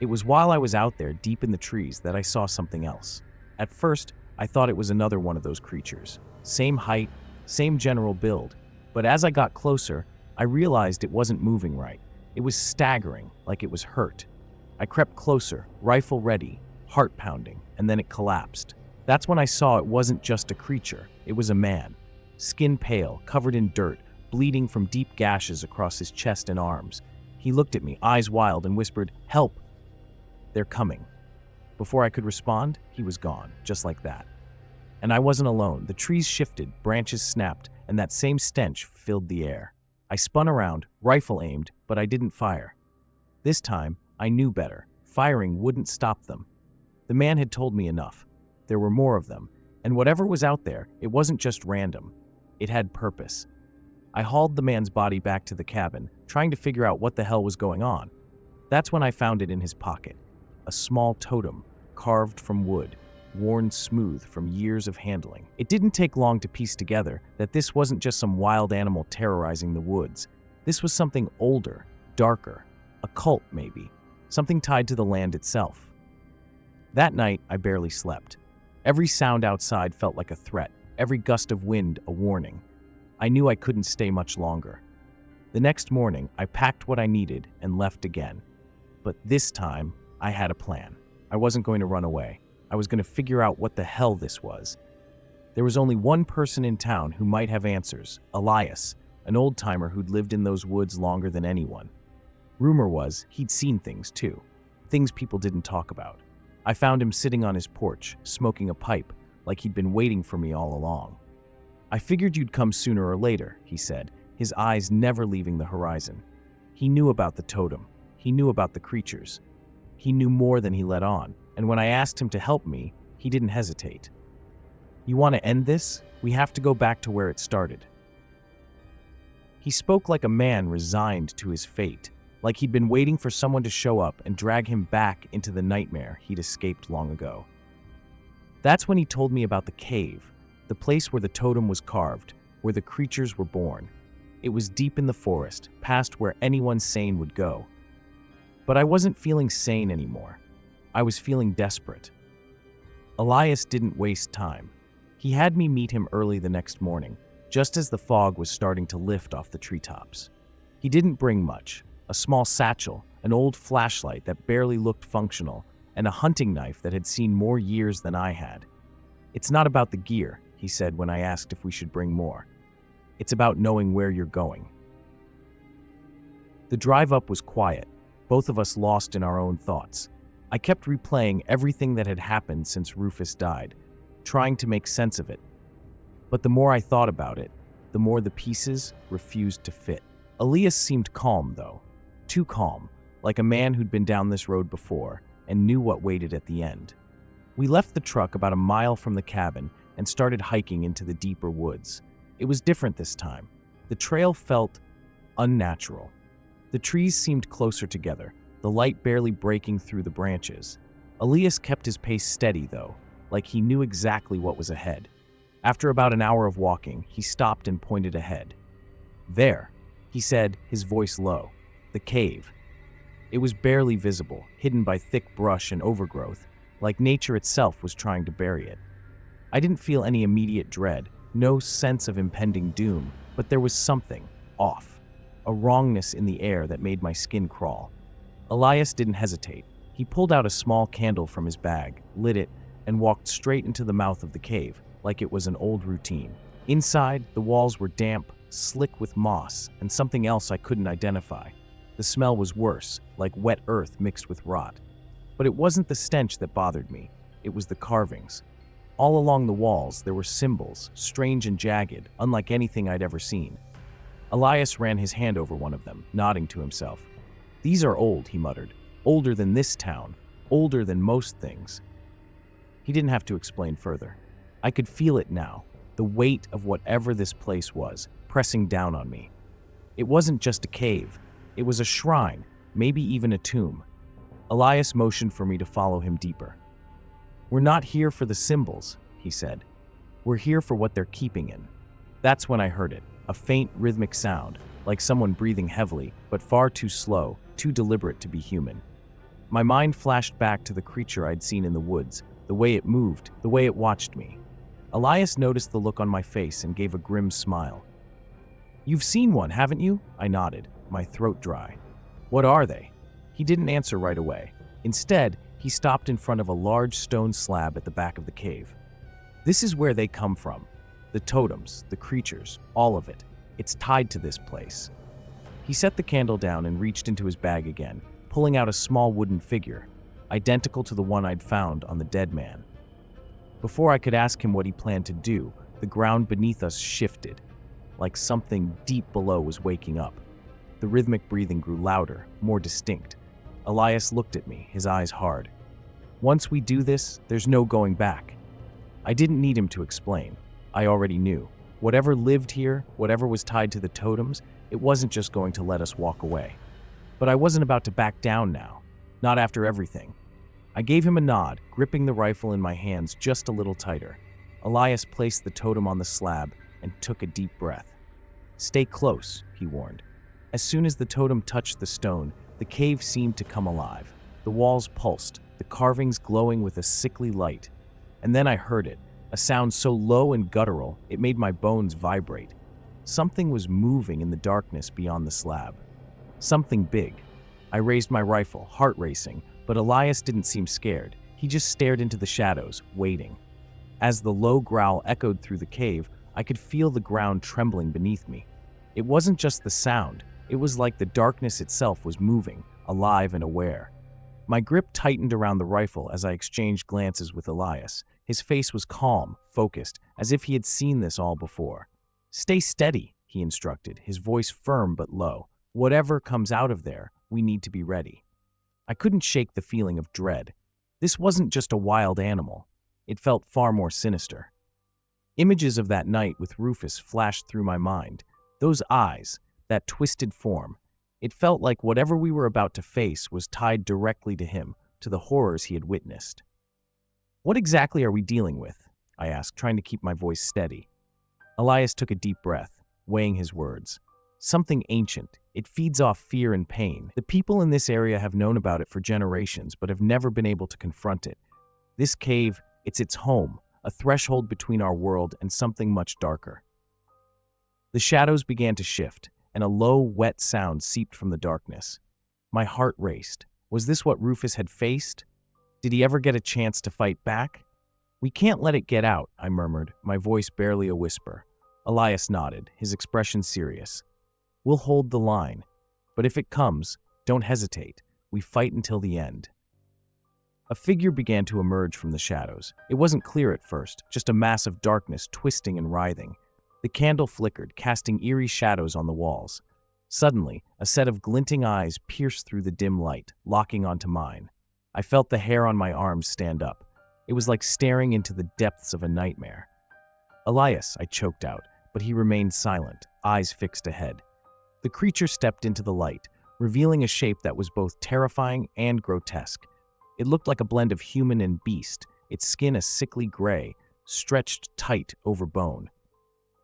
It was while I was out there deep in the trees that I saw something else. At first, I thought it was another one of those creatures. Same height, same general build. But as I got closer, I realized it wasn't moving right. It was staggering, like it was hurt. I crept closer, rifle ready, heart pounding, and then it collapsed. That's when I saw it wasn't just a creature, it was a man. Skin pale, covered in dirt, bleeding from deep gashes across his chest and arms. He looked at me, eyes wild, and whispered, "Help! They're coming." Before I could respond, he was gone, just like that. And I wasn't alone. The trees shifted, branches snapped, and that same stench filled the air. I spun around, rifle aimed, but I didn't fire. This time, I knew better. Firing wouldn't stop them. The man had told me enough. There were more of them, and whatever was out there, it wasn't just random. It had purpose. I hauled the man's body back to the cabin, trying to figure out what the hell was going on. That's when I found it in his pocket. A small totem, carved from wood, worn smooth from years of handling. It didn't take long to piece together that this wasn't just some wild animal terrorizing the woods. This was something older, darker, a cult maybe, something tied to the land itself. That night, I barely slept. Every sound outside felt like a threat, every gust of wind a warning. I knew I couldn't stay much longer. The next morning, I packed what I needed and left again. But this time, I had a plan. I wasn't going to run away. I was going to figure out what the hell this was. There was only one person in town who might have answers, Elias, an old-timer who'd lived in those woods longer than anyone. Rumor was he'd seen things too, things people didn't talk about. I found him sitting on his porch, smoking a pipe, like he'd been waiting for me all along. "I figured you'd come sooner or later," he said, his eyes never leaving the horizon. He knew about the totem. He knew about the creatures. He knew more than he let on, and when I asked him to help me, he didn't hesitate. "You want to end this? We have to go back to where it started." He spoke like a man resigned to his fate, like he'd been waiting for someone to show up and drag him back into the nightmare he'd escaped long ago. That's when he told me about the cave, the place where the totem was carved, where the creatures were born. It was deep in the forest, past where anyone sane would go. But I wasn't feeling sane anymore. I was feeling desperate. Elias didn't waste time. He had me meet him early the next morning, just as the fog was starting to lift off the treetops. He didn't bring much: a small satchel, an old flashlight that barely looked functional, and a hunting knife that had seen more years than I had. "It's not about the gear," he said when I asked if we should bring more. "It's about knowing where you're going." The drive up was quiet, both of us lost in our own thoughts. I kept replaying everything that had happened since Rufus died, trying to make sense of it. But the more I thought about it, the more the pieces refused to fit. Elias seemed calm, though. Too calm, like a man who'd been down this road before and knew what waited at the end. We left the truck about a mile from the cabin and started hiking into the deeper woods. It was different this time. The trail felt unnatural. The trees seemed closer together, the light barely breaking through the branches. Elias kept his pace steady, though, like he knew exactly what was ahead. After about an hour of walking, he stopped and pointed ahead. "There," he said, his voice low. "The cave." It was barely visible, hidden by thick brush and overgrowth, like nature itself was trying to bury it. I didn't feel any immediate dread, no sense of impending doom, but there was something off, a wrongness in the air that made my skin crawl. Elias didn't hesitate. He pulled out a small candle from his bag, lit it, and walked straight into the mouth of the cave, like it was an old routine. Inside, the walls were damp, slick with moss, and something else I couldn't identify. The smell was worse, like wet earth mixed with rot. But it wasn't the stench that bothered me. It was the carvings. All along the walls, there were symbols, strange and jagged, unlike anything I'd ever seen. Elias ran his hand over one of them, nodding to himself. "These are old," he muttered. "Older than this town. Older than most things." He didn't have to explain further. I could feel it now, the weight of whatever this place was, pressing down on me. It wasn't just a cave. It was a shrine, maybe even a tomb. Elias motioned for me to follow him deeper. "We're not here for the symbols," he said. "We're here for what they're keeping in." That's when I heard it, a faint rhythmic sound, like someone breathing heavily, but far too slow, too deliberate to be human. My mind flashed back to the creature I'd seen in the woods, the way it moved, the way it watched me. Elias noticed the look on my face and gave a grim smile. "You've seen one, haven't you?" I nodded, my throat dry. "What are they?" He didn't answer right away. Instead, he stopped in front of a large stone slab at the back of the cave. "This is where they come from. The totems, the creatures, all of it. It's tied to this place." He set the candle down and reached into his bag again, pulling out a small wooden figure, identical to the one I'd found on the dead man. Before I could ask him what he planned to do, the ground beneath us shifted, like something deep below was waking up. The rhythmic breathing grew louder, more distinct. Elias looked at me, his eyes hard. "Once we do this, there's no going back." I didn't need him to explain. I already knew. Whatever lived here, whatever was tied to the totems, it wasn't just going to let us walk away. But I wasn't about to back down now. Not after everything. I gave him a nod, gripping the rifle in my hands just a little tighter. Elias placed the totem on the slab and took a deep breath. "Stay close," he warned. As soon as the totem touched the stone, the cave seemed to come alive. The walls pulsed, the carvings glowing with a sickly light. And then I heard it, a sound so low and guttural it made my bones vibrate. Something was moving in the darkness beyond the slab. Something big. I raised my rifle, heart racing, but Elias didn't seem scared. He just stared into the shadows, waiting. As the low growl echoed through the cave, I could feel the ground trembling beneath me. It wasn't just the sound. It was like the darkness itself was moving, alive and aware. My grip tightened around the rifle as I exchanged glances with Elias. His face was calm, focused, as if he had seen this all before. "Stay steady," he instructed, his voice firm but low. "Whatever comes out of there, we need to be ready." I couldn't shake the feeling of dread. This wasn't just a wild animal. It felt far more sinister. Images of that night with Rufus flashed through my mind. Those eyes, that twisted form. It felt like whatever we were about to face was tied directly to him, to the horrors he had witnessed. "What exactly are we dealing with?" I asked, trying to keep my voice steady. Elias took a deep breath, weighing his words. "Something ancient. It feeds off fear and pain. The people in this area have known about it for generations, but have never been able to confront it. This cave, it's its home, a threshold between our world and something much darker." The shadows began to shift, and a low, wet sound seeped from the darkness. My heart raced. Was this what Rufus had faced? Did he ever get a chance to fight back? "We can't let it get out," I murmured, my voice barely a whisper. Elias nodded, his expression serious. "We'll hold the line. But if it comes, don't hesitate. We fight until the end." A figure began to emerge from the shadows. It wasn't clear at first, just a mass of darkness twisting and writhing. The candle flickered, casting eerie shadows on the walls. Suddenly, a set of glinting eyes pierced through the dim light, locking onto mine. I felt the hair on my arms stand up. It was like staring into the depths of a nightmare. "Elias," I choked out, but he remained silent, eyes fixed ahead. The creature stepped into the light, revealing a shape that was both terrifying and grotesque. It looked like a blend of human and beast, its skin a sickly gray, stretched tight over bone.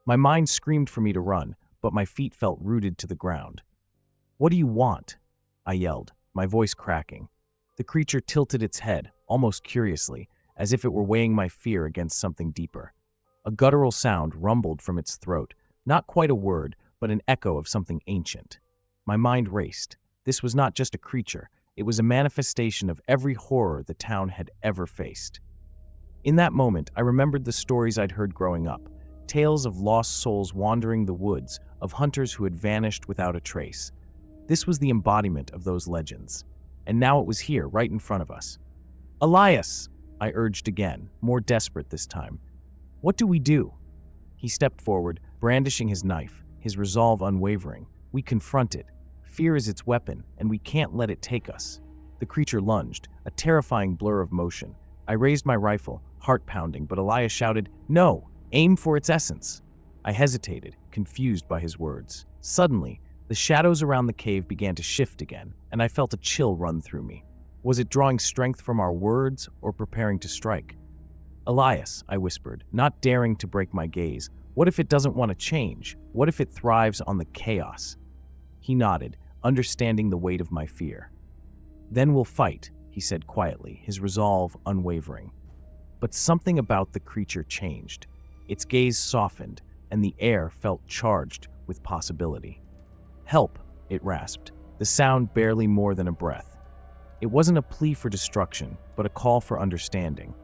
My mind screamed for me to run, but my feet felt rooted to the ground. "What do you want?" I yelled, my voice cracking. The creature tilted its head, almost curiously, as if it were weighing my fear against something deeper. A guttural sound rumbled from its throat, not quite a word, but an echo of something ancient. My mind raced. This was not just a creature, it was a manifestation of every horror the town had ever faced. In that moment, I remembered the stories I'd heard growing up, tales of lost souls wandering the woods, of hunters who had vanished without a trace. This was the embodiment of those legends, and now it was here, right in front of us. "Elias!" I urged again, more desperate this time. "What do we do?" He stepped forward, brandishing his knife, his resolve unwavering. "We confront it. Fear is its weapon, and we can't let it take us." The creature lunged, a terrifying blur of motion. I raised my rifle, heart pounding, but Elias shouted, "No! Aim for its essence!" I hesitated, confused by his words. Suddenly, the shadows around the cave began to shift again, and I felt a chill run through me. Was it drawing strength from our words or preparing to strike? "Elias," I whispered, not daring to break my gaze, "what if it doesn't want to change? What if it thrives on the chaos?" He nodded, understanding the weight of my fear. "Then we'll fight," he said quietly, his resolve unwavering. But something about the creature changed. Its gaze softened, and the air felt charged with possibility. "Help," it rasped, the sound barely more than a breath. It wasn't a plea for destruction, but a call for understanding.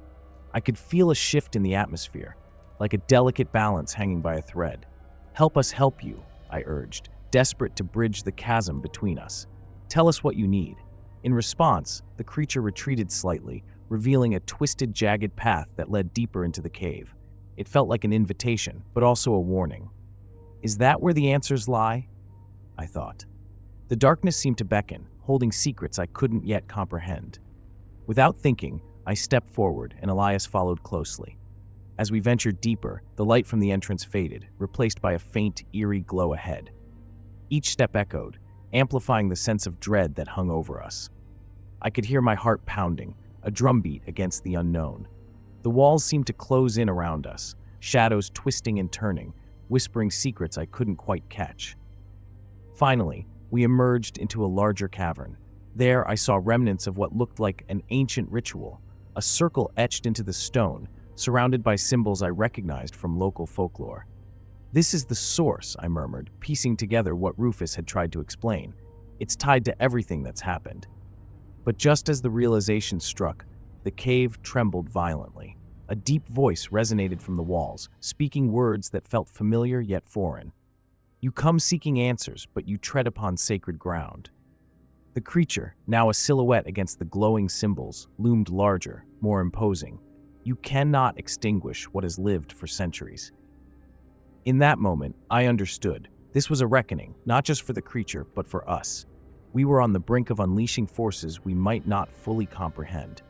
I could feel a shift in the atmosphere, like a delicate balance hanging by a thread. "Help us help you," I urged, desperate to bridge the chasm between us. "Tell us what you need." In response, the creature retreated slightly, revealing a twisted, jagged path that led deeper into the cave. It felt like an invitation, but also a warning. "Is that where the answers lie?" I thought. The darkness seemed to beckon, holding secrets I couldn't yet comprehend. Without thinking, I stepped forward, and Elias followed closely. As we ventured deeper, the light from the entrance faded, replaced by a faint, eerie glow ahead. Each step echoed, amplifying the sense of dread that hung over us. I could hear my heart pounding, a drumbeat against the unknown. The walls seemed to close in around us, shadows twisting and turning, whispering secrets I couldn't quite catch. Finally, we emerged into a larger cavern. There, I saw remnants of what looked like an ancient ritual, a circle etched into the stone, surrounded by symbols I recognized from local folklore. "This is the source," I murmured, piecing together what Rufus had tried to explain. "It's tied to everything that's happened." But just as the realization struck, the cave trembled violently. A deep voice resonated from the walls, speaking words that felt familiar yet foreign. "You come seeking answers, but you tread upon sacred ground." The creature, now a silhouette against the glowing symbols, loomed larger, more imposing. "You cannot extinguish what has lived for centuries." In that moment, I understood. This was a reckoning, not just for the creature, but for us. We were on the brink of unleashing forces we might not fully comprehend.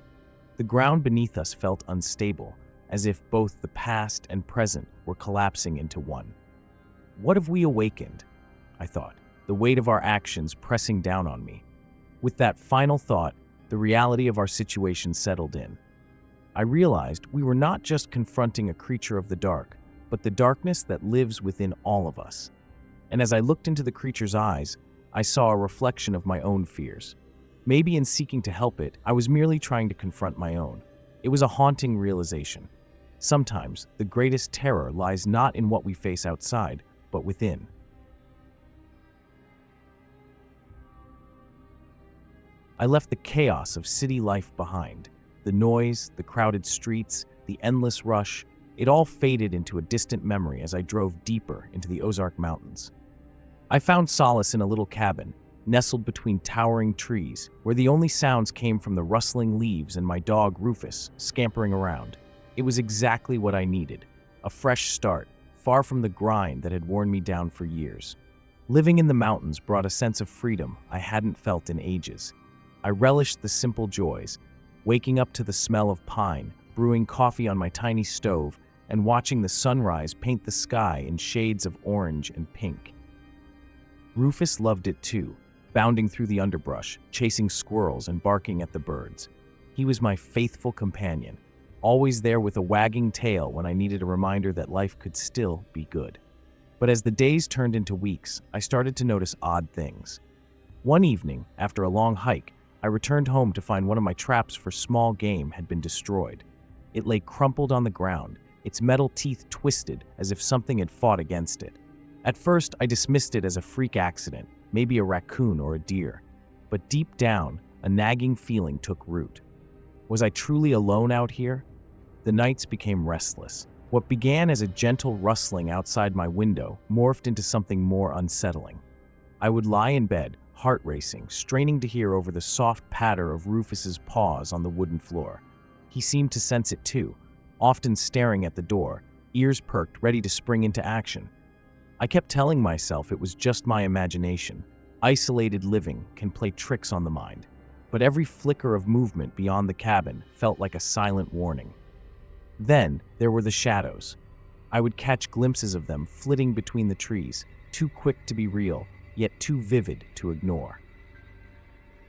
The ground beneath us felt unstable, as if both the past and present were collapsing into one. What have we awakened? I thought, the weight of our actions pressing down on me. With that final thought, the reality of our situation settled in. I realized we were not just confronting a creature of the dark, but the darkness that lives within all of us. And as I looked into the creature's eyes, I saw a reflection of my own fears. Maybe in seeking to help it, I was merely trying to confront my own. It was a haunting realization. Sometimes, the greatest terror lies not in what we face outside, but within. I left the chaos of city life behind. The noise, the crowded streets, the endless rush, it all faded into a distant memory as I drove deeper into the Ozark Mountains. I found solace in a little cabin, nestled between towering trees, where the only sounds came from the rustling leaves and my dog Rufus scampering around. It was exactly what I needed, a fresh start, far from the grind that had worn me down for years. Living in the mountains brought a sense of freedom I hadn't felt in ages. I relished the simple joys, waking up to the smell of pine, brewing coffee on my tiny stove, and watching the sunrise paint the sky in shades of orange and pink. Rufus loved it too, bounding through the underbrush, chasing squirrels and barking at the birds. He was my faithful companion, always there with a wagging tail when I needed a reminder that life could still be good. But as the days turned into weeks, I started to notice odd things. One evening, after a long hike, I returned home to find one of my traps for small game had been destroyed. It lay crumpled on the ground, its metal teeth twisted as if something had fought against it. At first, I dismissed it as a freak accident, maybe a raccoon or a deer. But deep down, a nagging feeling took root. Was I truly alone out here? The nights became restless. What began as a gentle rustling outside my window morphed into something more unsettling. I would lie in bed, heart racing, straining to hear over the soft patter of Rufus's paws on the wooden floor. He seemed to sense it too, often staring at the door, ears perked, ready to spring into action. I kept telling myself it was just my imagination. Isolated living can play tricks on the mind. But every flicker of movement beyond the cabin felt like a silent warning. Then there were the shadows. I would catch glimpses of them flitting between the trees, too quick to be real, yet too vivid to ignore.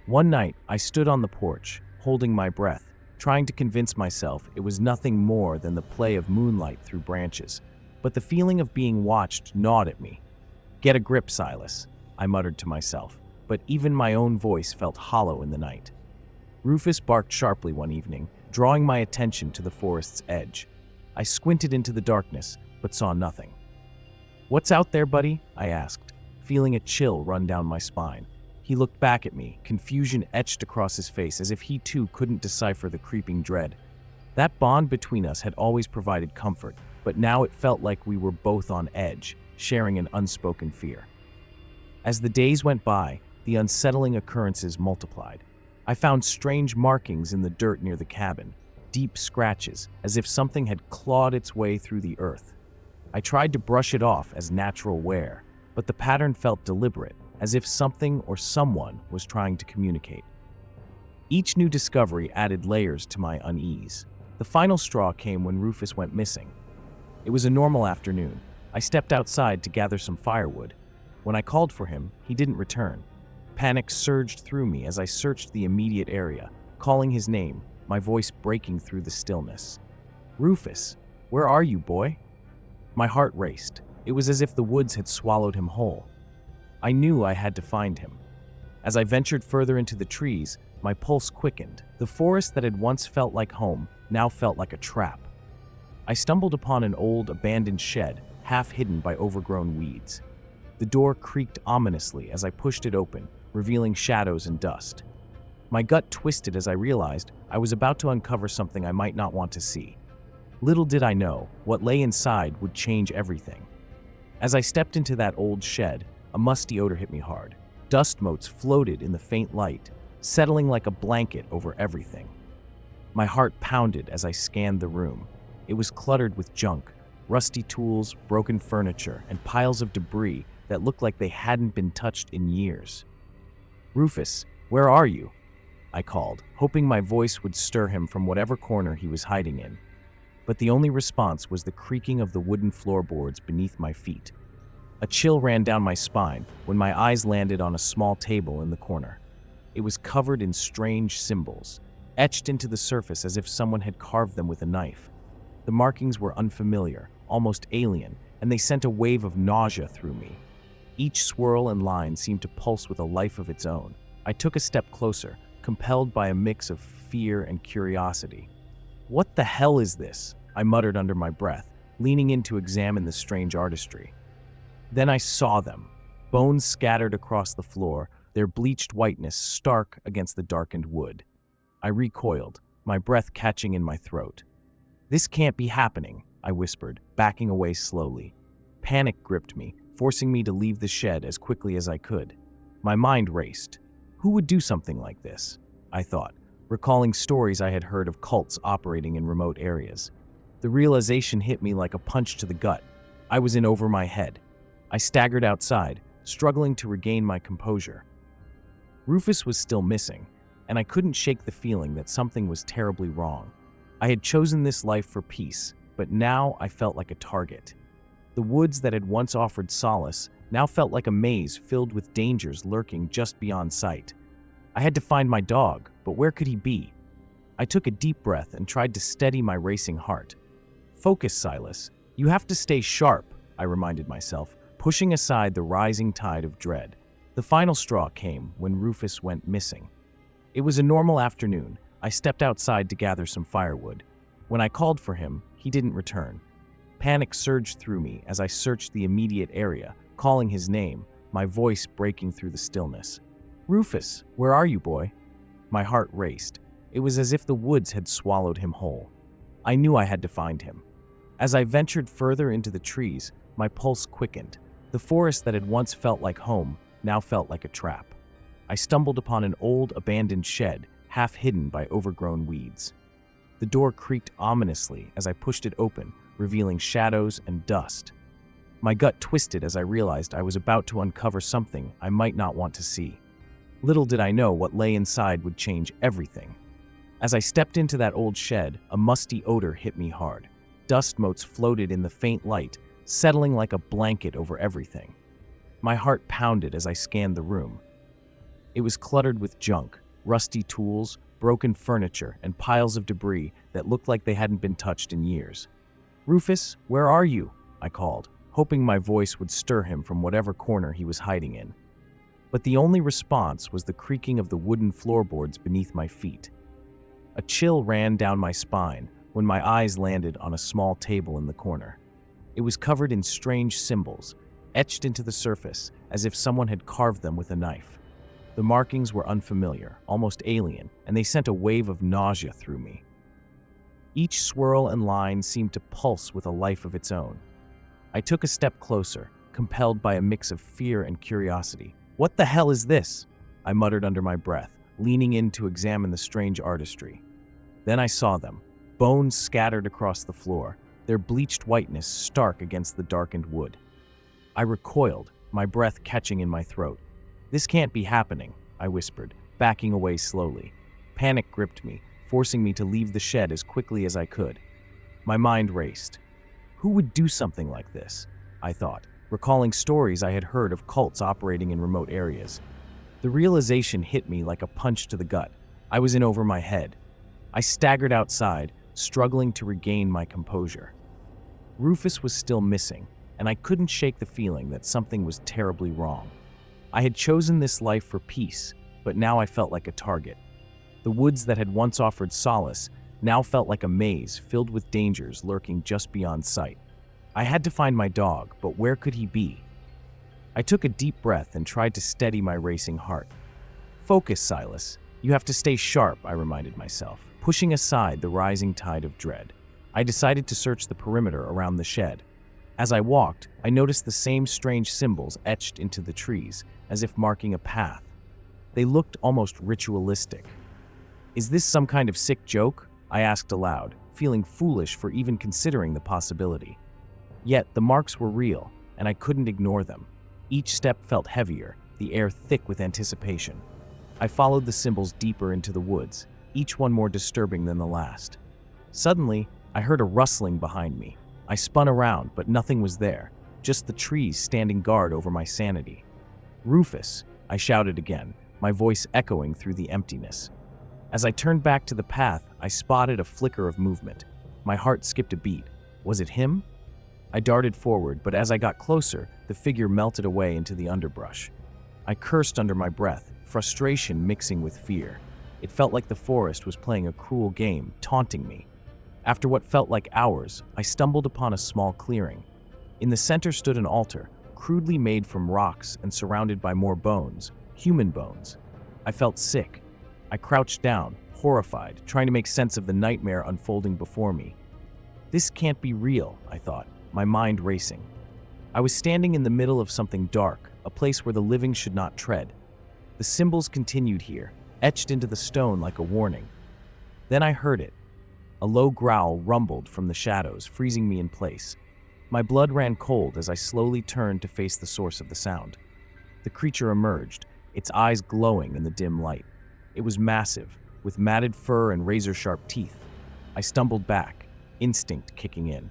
One night, I stood on the porch, holding my breath, trying to convince myself it was nothing more than the play of moonlight through branches. But the feeling of being watched gnawed at me. "Get a grip, Silas," I muttered to myself, but even my own voice felt hollow in the night. Rufus barked sharply one evening, drawing my attention to the forest's edge. I squinted into the darkness, but saw nothing. "What's out there, buddy?" I asked, feeling a chill run down my spine. He looked back at me, confusion etched across his face as if he too couldn't decipher the creeping dread. That bond between us had always provided comfort, but now it felt like we were both on edge, sharing an unspoken fear. As the days went by, the unsettling occurrences multiplied. I found strange markings in the dirt near the cabin, deep scratches, as if something had clawed its way through the earth. I tried to brush it off as natural wear, but the pattern felt deliberate, as if something or someone was trying to communicate. Each new discovery added layers to my unease. The final straw came when Rufus went missing. It was a normal afternoon. I stepped outside to gather some firewood. When I called for him, he didn't return. Panic surged through me as I searched the immediate area, calling his name, my voice breaking through the stillness. "Rufus, where are you, boy?" My heart raced. It was as if the woods had swallowed him whole. I knew I had to find him. As I ventured further into the trees, my pulse quickened. The forest that had once felt like home now felt like a trap. I stumbled upon an old, abandoned shed, half hidden by overgrown weeds. The door creaked ominously as I pushed it open, revealing shadows and dust. My gut twisted as I realized I was about to uncover something I might not want to see. Little did I know, what lay inside would change everything. As I stepped into that old shed, a musty odor hit me hard. Dust motes floated in the faint light, settling like a blanket over everything. My heart pounded as I scanned the room. It was cluttered with junk, rusty tools, broken furniture, and piles of debris that looked like they hadn't been touched in years. "Rufus, where are you?" I called, hoping my voice would stir him from whatever corner he was hiding in. But the only response was the creaking of the wooden floorboards beneath my feet. A chill ran down my spine when my eyes landed on a small table in the corner. It was covered in strange symbols, etched into the surface as if someone had carved them with a knife. The markings were unfamiliar, almost alien, and they sent a wave of nausea through me. Each swirl and line seemed to pulse with a life of its own. I took a step closer, compelled by a mix of fear and curiosity. "What the hell is this?" I muttered under my breath, leaning in to examine the strange artistry. Then I saw them, bones scattered across the floor, their bleached whiteness stark against the darkened wood. I recoiled, my breath catching in my throat. "This can't be happening," I whispered, backing away slowly. Panic gripped me, forcing me to leave the shed as quickly as I could. My mind raced. Who would do something like this? I thought, recalling stories I had heard of cults operating in remote areas. The realization hit me like a punch to the gut. I was in over my head. I staggered outside, struggling to regain my composure. Rufus was still missing, and I couldn't shake the feeling that something was terribly wrong. I had chosen this life for peace, but now I felt like a target. The woods that had once offered solace now felt like a maze filled with dangers lurking just beyond sight. I had to find my dog, but where could he be? I took a deep breath and tried to steady my racing heart. "Focus, Silas. You have to stay sharp," I reminded myself, pushing aside the rising tide of dread. The final straw came when Rufus went missing. It was a normal afternoon. I stepped outside to gather some firewood. When I called for him, he didn't return. Panic surged through me as I searched the immediate area, calling his name, my voice breaking through the stillness. "Rufus, where are you, boy?" My heart raced. It was as if the woods had swallowed him whole. I knew I had to find him. As I ventured further into the trees, my pulse quickened. The forest that had once felt like home now felt like a trap. I stumbled upon an old, abandoned shed, half hidden by overgrown weeds. The door creaked ominously as I pushed it open, revealing shadows and dust. My gut twisted as I realized I was about to uncover something I might not want to see. Little did I know what lay inside would change everything. As I stepped into that old shed, a musty odor hit me hard. Dust motes floated in the faint light, settling like a blanket over everything. My heart pounded as I scanned the room. It was cluttered with junk, rusty tools, broken furniture, and piles of debris that looked like they hadn't been touched in years. "Rufus, where are you?" I called, hoping my voice would stir him from whatever corner he was hiding in. But the only response was the creaking of the wooden floorboards beneath my feet. A chill ran down my spine when my eyes landed on a small table in the corner. It was covered in strange symbols, etched into the surface as if someone had carved them with a knife. The markings were unfamiliar, almost alien, and they sent a wave of nausea through me. Each swirl and line seemed to pulse with a life of its own. I took a step closer, compelled by a mix of fear and curiosity. "What the hell is this?" I muttered under my breath, leaning in to examine the strange artistry. Then I saw them, bones scattered across the floor, their bleached whiteness stark against the darkened wood. I recoiled, my breath catching in my throat. "This can't be happening," I whispered, backing away slowly. Panic gripped me, forcing me to leave the shed as quickly as I could. My mind raced. Who would do something like this? I thought, recalling stories I had heard of cults operating in remote areas. The realization hit me like a punch to the gut. I was in over my head. I staggered outside, struggling to regain my composure. Rufus was still missing, and I couldn't shake the feeling that something was terribly wrong. I had chosen this life for peace, but now I felt like a target. The woods that had once offered solace now felt like a maze filled with dangers lurking just beyond sight. I had to find my dog, but where could he be? I took a deep breath and tried to steady my racing heart. "Focus, Silas. You have to stay sharp," I reminded myself, pushing aside the rising tide of dread. I decided to search the perimeter around the shed. As I walked, I noticed the same strange symbols etched into the trees, as if marking a path. They looked almost ritualistic. "Is this some kind of sick joke?" I asked aloud, feeling foolish for even considering the possibility. Yet the marks were real, and I couldn't ignore them. Each step felt heavier, the air thick with anticipation. I followed the symbols deeper into the woods, each one more disturbing than the last. Suddenly, I heard a rustling behind me. I spun around, but nothing was there, just the trees standing guard over my sanity. "Rufus," I shouted again, my voice echoing through the emptiness. As I turned back to the path, I spotted a flicker of movement. My heart skipped a beat. Was it him? I darted forward, but as I got closer, the figure melted away into the underbrush. I cursed under my breath, frustration mixing with fear. It felt like the forest was playing a cruel game, taunting me. After what felt like hours, I stumbled upon a small clearing. In the center stood an altar, crudely made from rocks and surrounded by more bones, human bones. I felt sick. I crouched down, horrified, trying to make sense of the nightmare unfolding before me. This can't be real, I thought, my mind racing. I was standing in the middle of something dark, a place where the living should not tread. The symbols continued here, etched into the stone like a warning. Then I heard it. A low growl rumbled from the shadows, freezing me in place. My blood ran cold as I slowly turned to face the source of the sound. The creature emerged, its eyes glowing in the dim light. It was massive, with matted fur and razor-sharp teeth. I stumbled back, instinct kicking in.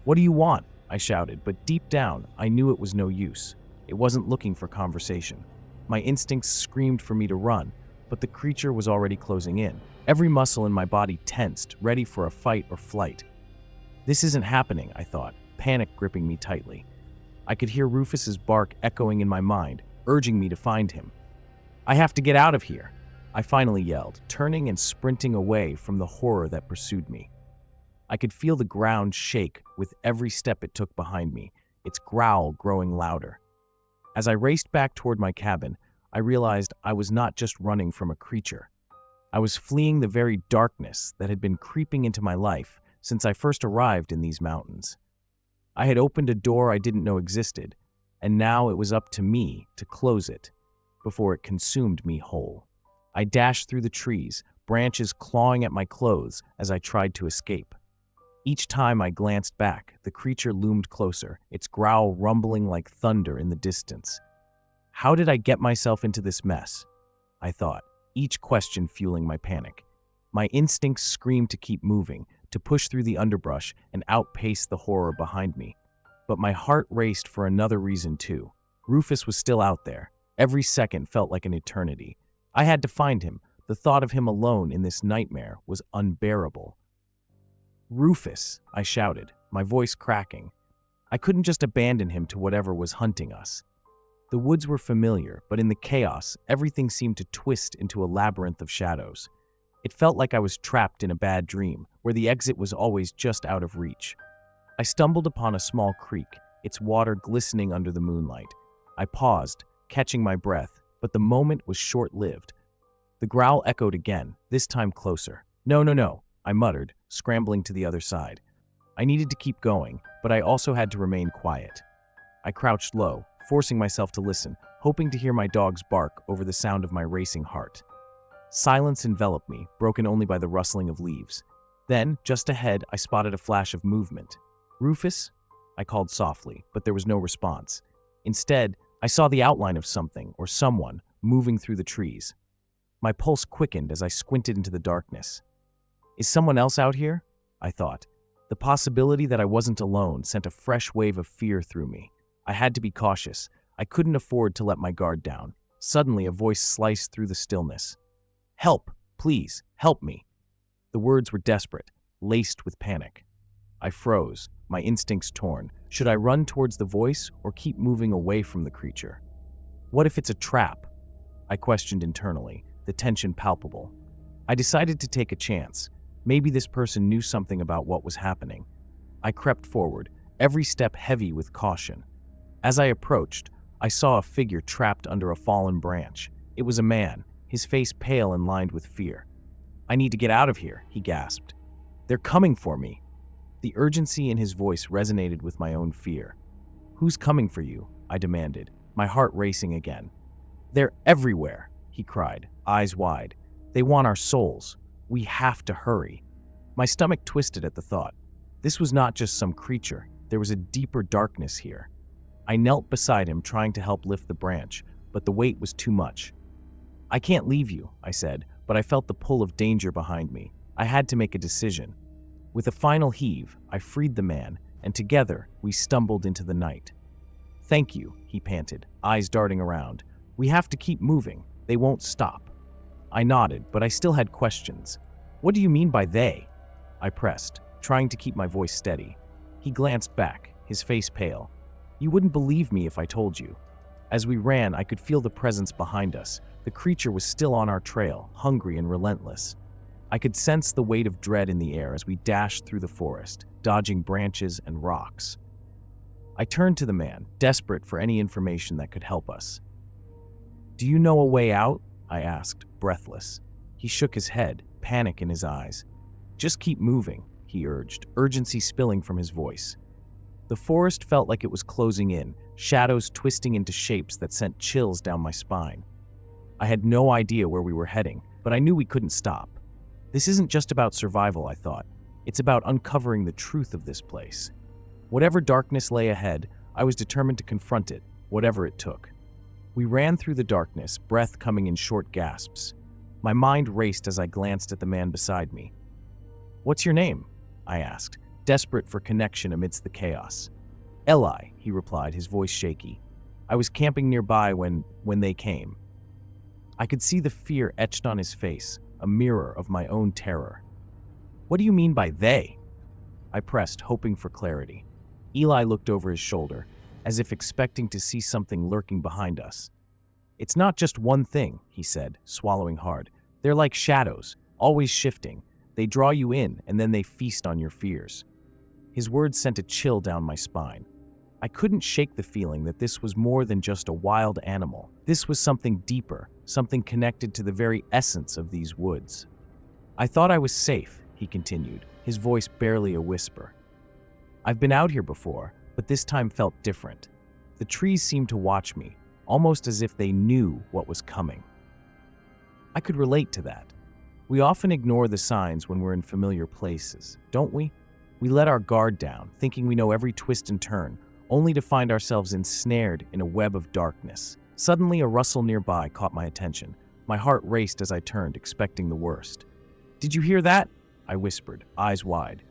"What do you want?" I shouted, but deep down, I knew it was no use. It wasn't looking for conversation. My instincts screamed for me to run, but the creature was already closing in. Every muscle in my body tensed, ready for a fight or flight. This isn't happening, I thought, panic gripping me tightly. I could hear Rufus's bark echoing in my mind, urging me to find him. "I have to get out of here," I finally yelled, turning and sprinting away from the horror that pursued me. I could feel the ground shake with every step it took behind me, its growl growing louder. As I raced back toward my cabin, I realized I was not just running from a creature. I was fleeing the very darkness that had been creeping into my life since I first arrived in these mountains. I had opened a door I didn't know existed, and now it was up to me to close it before it consumed me whole. I dashed through the trees, branches clawing at my clothes as I tried to escape. Each time I glanced back, the creature loomed closer, its growl rumbling like thunder in the distance. How did I get myself into this mess? I thought, each question fueling my panic. My instincts screamed to keep moving, to push through the underbrush and outpace the horror behind me. But my heart raced for another reason too. Rufus was still out there. Every second felt like an eternity. I had to find him. The thought of him alone in this nightmare was unbearable. "Rufus," I shouted, my voice cracking. I couldn't just abandon him to whatever was hunting us. The woods were familiar, but in the chaos, everything seemed to twist into a labyrinth of shadows. It felt like I was trapped in a bad dream, where the exit was always just out of reach. I stumbled upon a small creek, its water glistening under the moonlight. I paused, catching my breath, but the moment was short-lived. The growl echoed again, this time closer. "No, no, no," I muttered, scrambling to the other side. I needed to keep going, but I also had to remain quiet. I crouched low, forcing myself to listen, hoping to hear my dog's bark over the sound of my racing heart. Silence enveloped me, broken only by the rustling of leaves. Then, just ahead, I spotted a flash of movement. "Rufus?" I called softly, but there was no response. Instead, I saw the outline of something, or someone, moving through the trees. My pulse quickened as I squinted into the darkness. Is someone else out here? I thought. The possibility that I wasn't alone sent a fresh wave of fear through me. I had to be cautious. I couldn't afford to let my guard down. Suddenly, a voice sliced through the stillness. "Help! Please, help me!" The words were desperate, laced with panic. I froze, my instincts torn. Should I run towards the voice or keep moving away from the creature? What if it's a trap? I questioned internally, the tension palpable. I decided to take a chance. Maybe this person knew something about what was happening. I crept forward, every step heavy with caution. As I approached, I saw a figure trapped under a fallen branch. It was a man, his face pale and lined with fear. "I need to get out of here," he gasped. "They're coming for me." The urgency in his voice resonated with my own fear. "Who's coming for you?" I demanded, my heart racing again. "They're everywhere," he cried, eyes wide. "They want our souls. We have to hurry." My stomach twisted at the thought. This was not just some creature. There was a deeper darkness here. I knelt beside him, trying to help lift the branch, but the weight was too much. "I can't leave you," I said, but I felt the pull of danger behind me. I had to make a decision. With a final heave, I freed the man, and together we stumbled into the night. "Thank you," he panted, eyes darting around. "We have to keep moving. They won't stop." I nodded, but I still had questions. "What do you mean by they?" I pressed, trying to keep my voice steady. He glanced back, his face pale. "You wouldn't believe me if I told you." As we ran, I could feel the presence behind us. The creature was still on our trail, hungry and relentless. I could sense the weight of dread in the air as we dashed through the forest, dodging branches and rocks. I turned to the man, desperate for any information that could help us. "Do you know a way out?" I asked, breathless. He shook his head, panic in his eyes. "Just keep moving," he urged, urgency spilling from his voice. The forest felt like it was closing in, shadows twisting into shapes that sent chills down my spine. I had no idea where we were heading, but I knew we couldn't stop. This isn't just about survival, I thought. It's about uncovering the truth of this place. Whatever darkness lay ahead, I was determined to confront it, whatever it took. We ran through the darkness, breath coming in short gasps. My mind raced as I glanced at the man beside me. "What's your name?" I asked, desperate for connection amidst the chaos. "Eli," he replied, his voice shaky. "I was camping nearby when they came." I could see the fear etched on his face, a mirror of my own terror. "What do you mean by they?" I pressed, hoping for clarity. Eli looked over his shoulder, as if expecting to see something lurking behind us. "It's not just one thing," he said, swallowing hard. "They're like shadows, always shifting. They draw you in, and then they feast on your fears." His words sent a chill down my spine. I couldn't shake the feeling that this was more than just a wild animal. This was something deeper, something connected to the very essence of these woods. "I thought I was safe," he continued, his voice barely a whisper. "I've been out here before, but this time felt different. The trees seemed to watch me, almost as if they knew what was coming." I could relate to that. We often ignore the signs when we're in familiar places, don't we? We let our guard down, thinking we know every twist and turn, only to find ourselves ensnared in a web of darkness. Suddenly, a rustle nearby caught my attention. My heart raced as I turned, expecting the worst. "Did you hear that?" I whispered, eyes wide.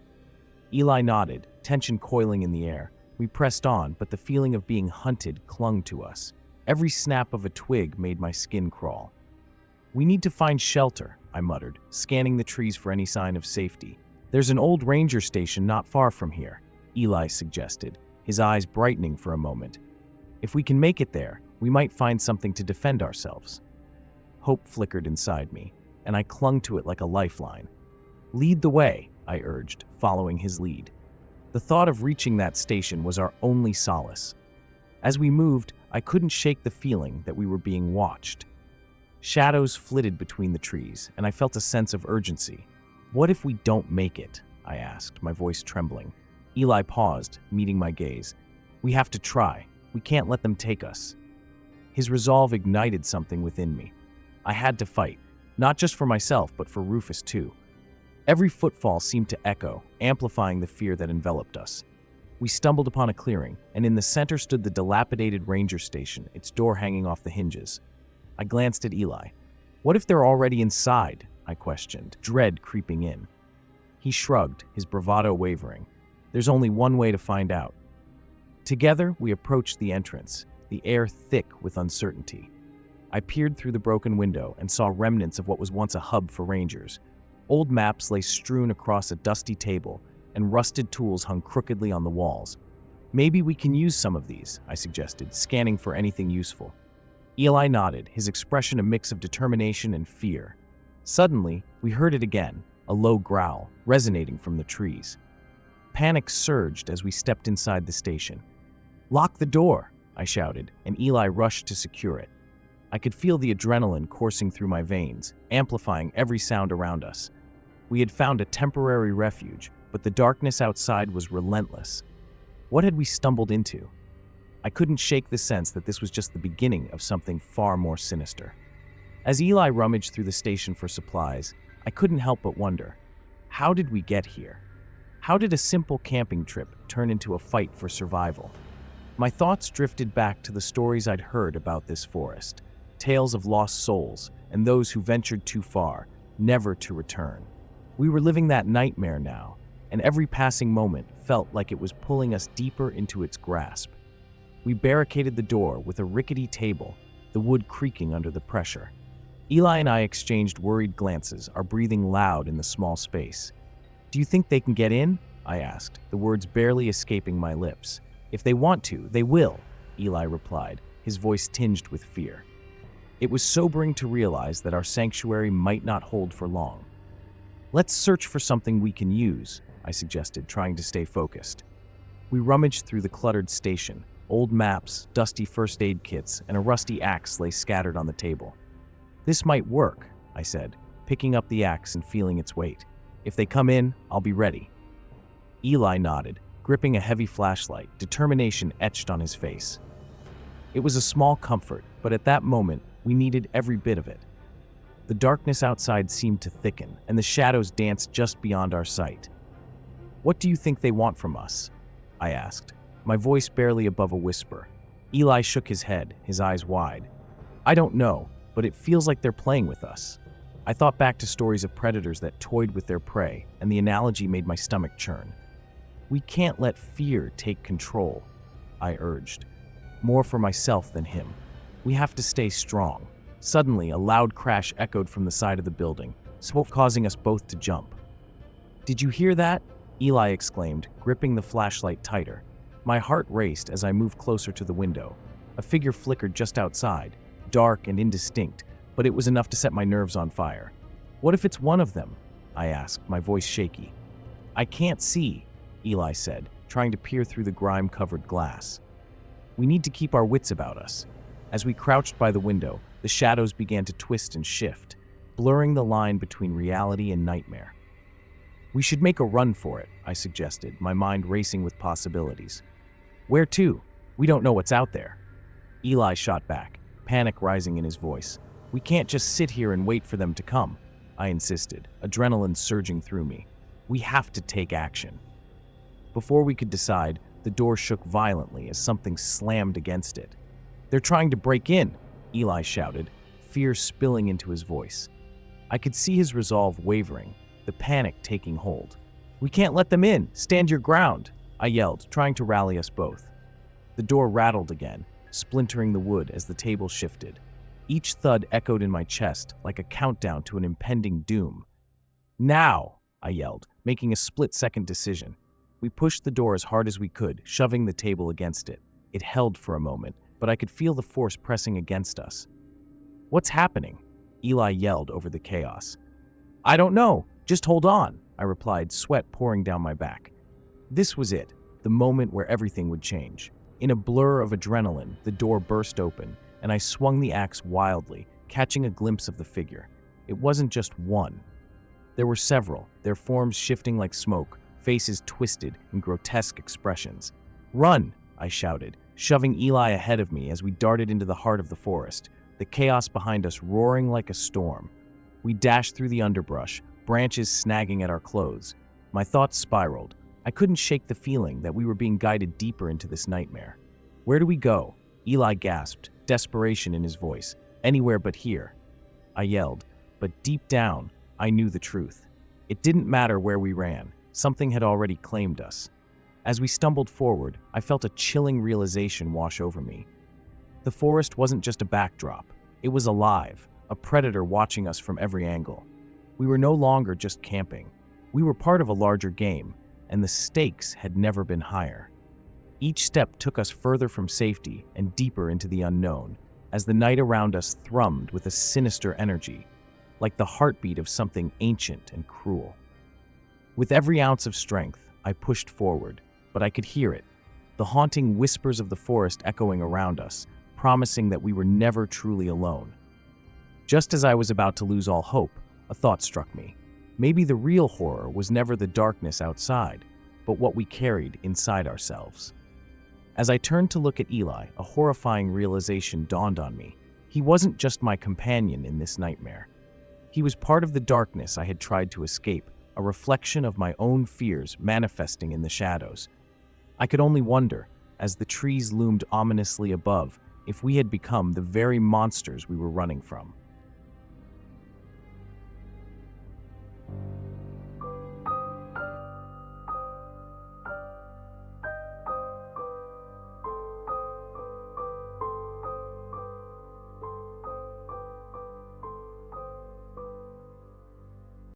Eli nodded, tension coiling in the air. We pressed on, but the feeling of being hunted clung to us. Every snap of a twig made my skin crawl. "We need to find shelter," I muttered, scanning the trees for any sign of safety. "There's an old ranger station not far from here," Eli suggested, his eyes brightening for a moment. "If we can make it there, we might find something to defend ourselves." Hope flickered inside me, and I clung to it like a lifeline. "Lead the way," I urged, following his lead. The thought of reaching that station was our only solace. As we moved, I couldn't shake the feeling that we were being watched. Shadows flitted between the trees, and I felt a sense of urgency. "What if we don't make it?" I asked, my voice trembling. Eli paused, meeting my gaze. "We have to try. We can't let them take us." His resolve ignited something within me. I had to fight, not just for myself, but for Rufus too. Every footfall seemed to echo, amplifying the fear that enveloped us. We stumbled upon a clearing, and in the center stood the dilapidated ranger station, its door hanging off the hinges. I glanced at Eli. "What if they're already inside?" I questioned, dread creeping in. He shrugged, his bravado wavering. "There's only one way to find out." Together, we approached the entrance, the air thick with uncertainty. I peered through the broken window and saw remnants of what was once a hub for rangers. Old maps lay strewn across a dusty table, and rusted tools hung crookedly on the walls. "Maybe we can use some of these," I suggested, scanning for anything useful. Eli nodded, his expression a mix of determination and fear. Suddenly, we heard it again, a low growl, resonating from the trees. Panic surged as we stepped inside the station. "Lock the door!" I shouted, and Eli rushed to secure it. I could feel the adrenaline coursing through my veins, amplifying every sound around us. We had found a temporary refuge, but the darkness outside was relentless. What had we stumbled into? I couldn't shake the sense that this was just the beginning of something far more sinister. As Eli rummaged through the station for supplies, I couldn't help but wonder, how did we get here? How did a simple camping trip turn into a fight for survival? My thoughts drifted back to the stories I'd heard about this forest, tales of lost souls and those who ventured too far, never to return. We were living that nightmare now, and every passing moment felt like it was pulling us deeper into its grasp. We barricaded the door with a rickety table, the wood creaking under the pressure. Eli and I exchanged worried glances, our breathing loud in the small space. "Do you think they can get in?" I asked, the words barely escaping my lips. "If they want to, they will," Eli replied, his voice tinged with fear. It was sobering to realize that our sanctuary might not hold for long. "Let's search for something we can use," I suggested, trying to stay focused. We rummaged through the cluttered station. Old maps, dusty first aid kits, and a rusty axe lay scattered on the table. "This might work," I said, picking up the axe and feeling its weight. "If they come in, I'll be ready." Eli nodded, gripping a heavy flashlight, determination etched on his face. It was a small comfort, but at that moment, we needed every bit of it. The darkness outside seemed to thicken, and the shadows danced just beyond our sight. "What do you think they want from us?" I asked, my voice barely above a whisper. Eli shook his head, his eyes wide. I don't know, but it feels like they're playing with us. I thought back to stories of predators that toyed with their prey, and the analogy made my stomach churn. We can't let fear take control, I urged, more for myself than him. We have to stay strong. Suddenly, a loud crash echoed from the side of the building, causing us both to jump. Did you hear that? Eli exclaimed, gripping the flashlight tighter. My heart raced as I moved closer to the window. A figure flickered just outside, dark and indistinct, but it was enough to set my nerves on fire. What if it's one of them? I asked, my voice shaky. I can't see, Eli said, trying to peer through the grime-covered glass. We need to keep our wits about us. As we crouched by the window, the shadows began to twist and shift, blurring the line between reality and nightmare. We should make a run for it, I suggested, my mind racing with possibilities. Where to? We don't know what's out there. Eli shot back, panic rising in his voice. We can't just sit here and wait for them to come, I insisted, adrenaline surging through me. We have to take action. Before we could decide, the door shook violently as something slammed against it. They're trying to break in, Eli shouted, fear spilling into his voice. I could see his resolve wavering, the panic taking hold. We can't let them in! Stand your ground! I yelled, trying to rally us both. The door rattled again, splintering the wood as the table shifted. Each thud echoed in my chest like a countdown to an impending doom. Now! I yelled, making a split-second decision. We pushed the door as hard as we could, shoving the table against it. It held for a moment, but I could feel the force pressing against us. What's happening? Eli yelled over the chaos. I don't know. Just hold on, I replied, sweat pouring down my back. This was it, the moment where everything would change. In a blur of adrenaline, the door burst open, and I swung the axe wildly, catching a glimpse of the figure. It wasn't just one. There were several, their forms shifting like smoke, faces twisted in grotesque expressions. Run, I shouted, shoving Eli ahead of me as we darted into the heart of the forest, the chaos behind us roaring like a storm. We dashed through the underbrush, branches snagging at our clothes. My thoughts spiraled. I couldn't shake the feeling that we were being guided deeper into this nightmare. Where do we go? Eli gasped, desperation in his voice. Anywhere but here. I yelled, but deep down, I knew the truth. It didn't matter where we ran. Something had already claimed us. As we stumbled forward, I felt a chilling realization wash over me. The forest wasn't just a backdrop. It was alive, a predator watching us from every angle. We were no longer just camping. We were part of a larger game, and the stakes had never been higher. Each step took us further from safety and deeper into the unknown, as the night around us thrummed with a sinister energy, like the heartbeat of something ancient and cruel. With every ounce of strength, I pushed forward, but I could hear it, the haunting whispers of the forest echoing around us, promising that we were never truly alone. Just as I was about to lose all hope, a thought struck me. Maybe the real horror was never the darkness outside, but what we carried inside ourselves. As I turned to look at Eli, a horrifying realization dawned on me. He wasn't just my companion in this nightmare. He was part of the darkness I had tried to escape, a reflection of my own fears manifesting in the shadows. I could only wonder, as the trees loomed ominously above, if we had become the very monsters we were running from.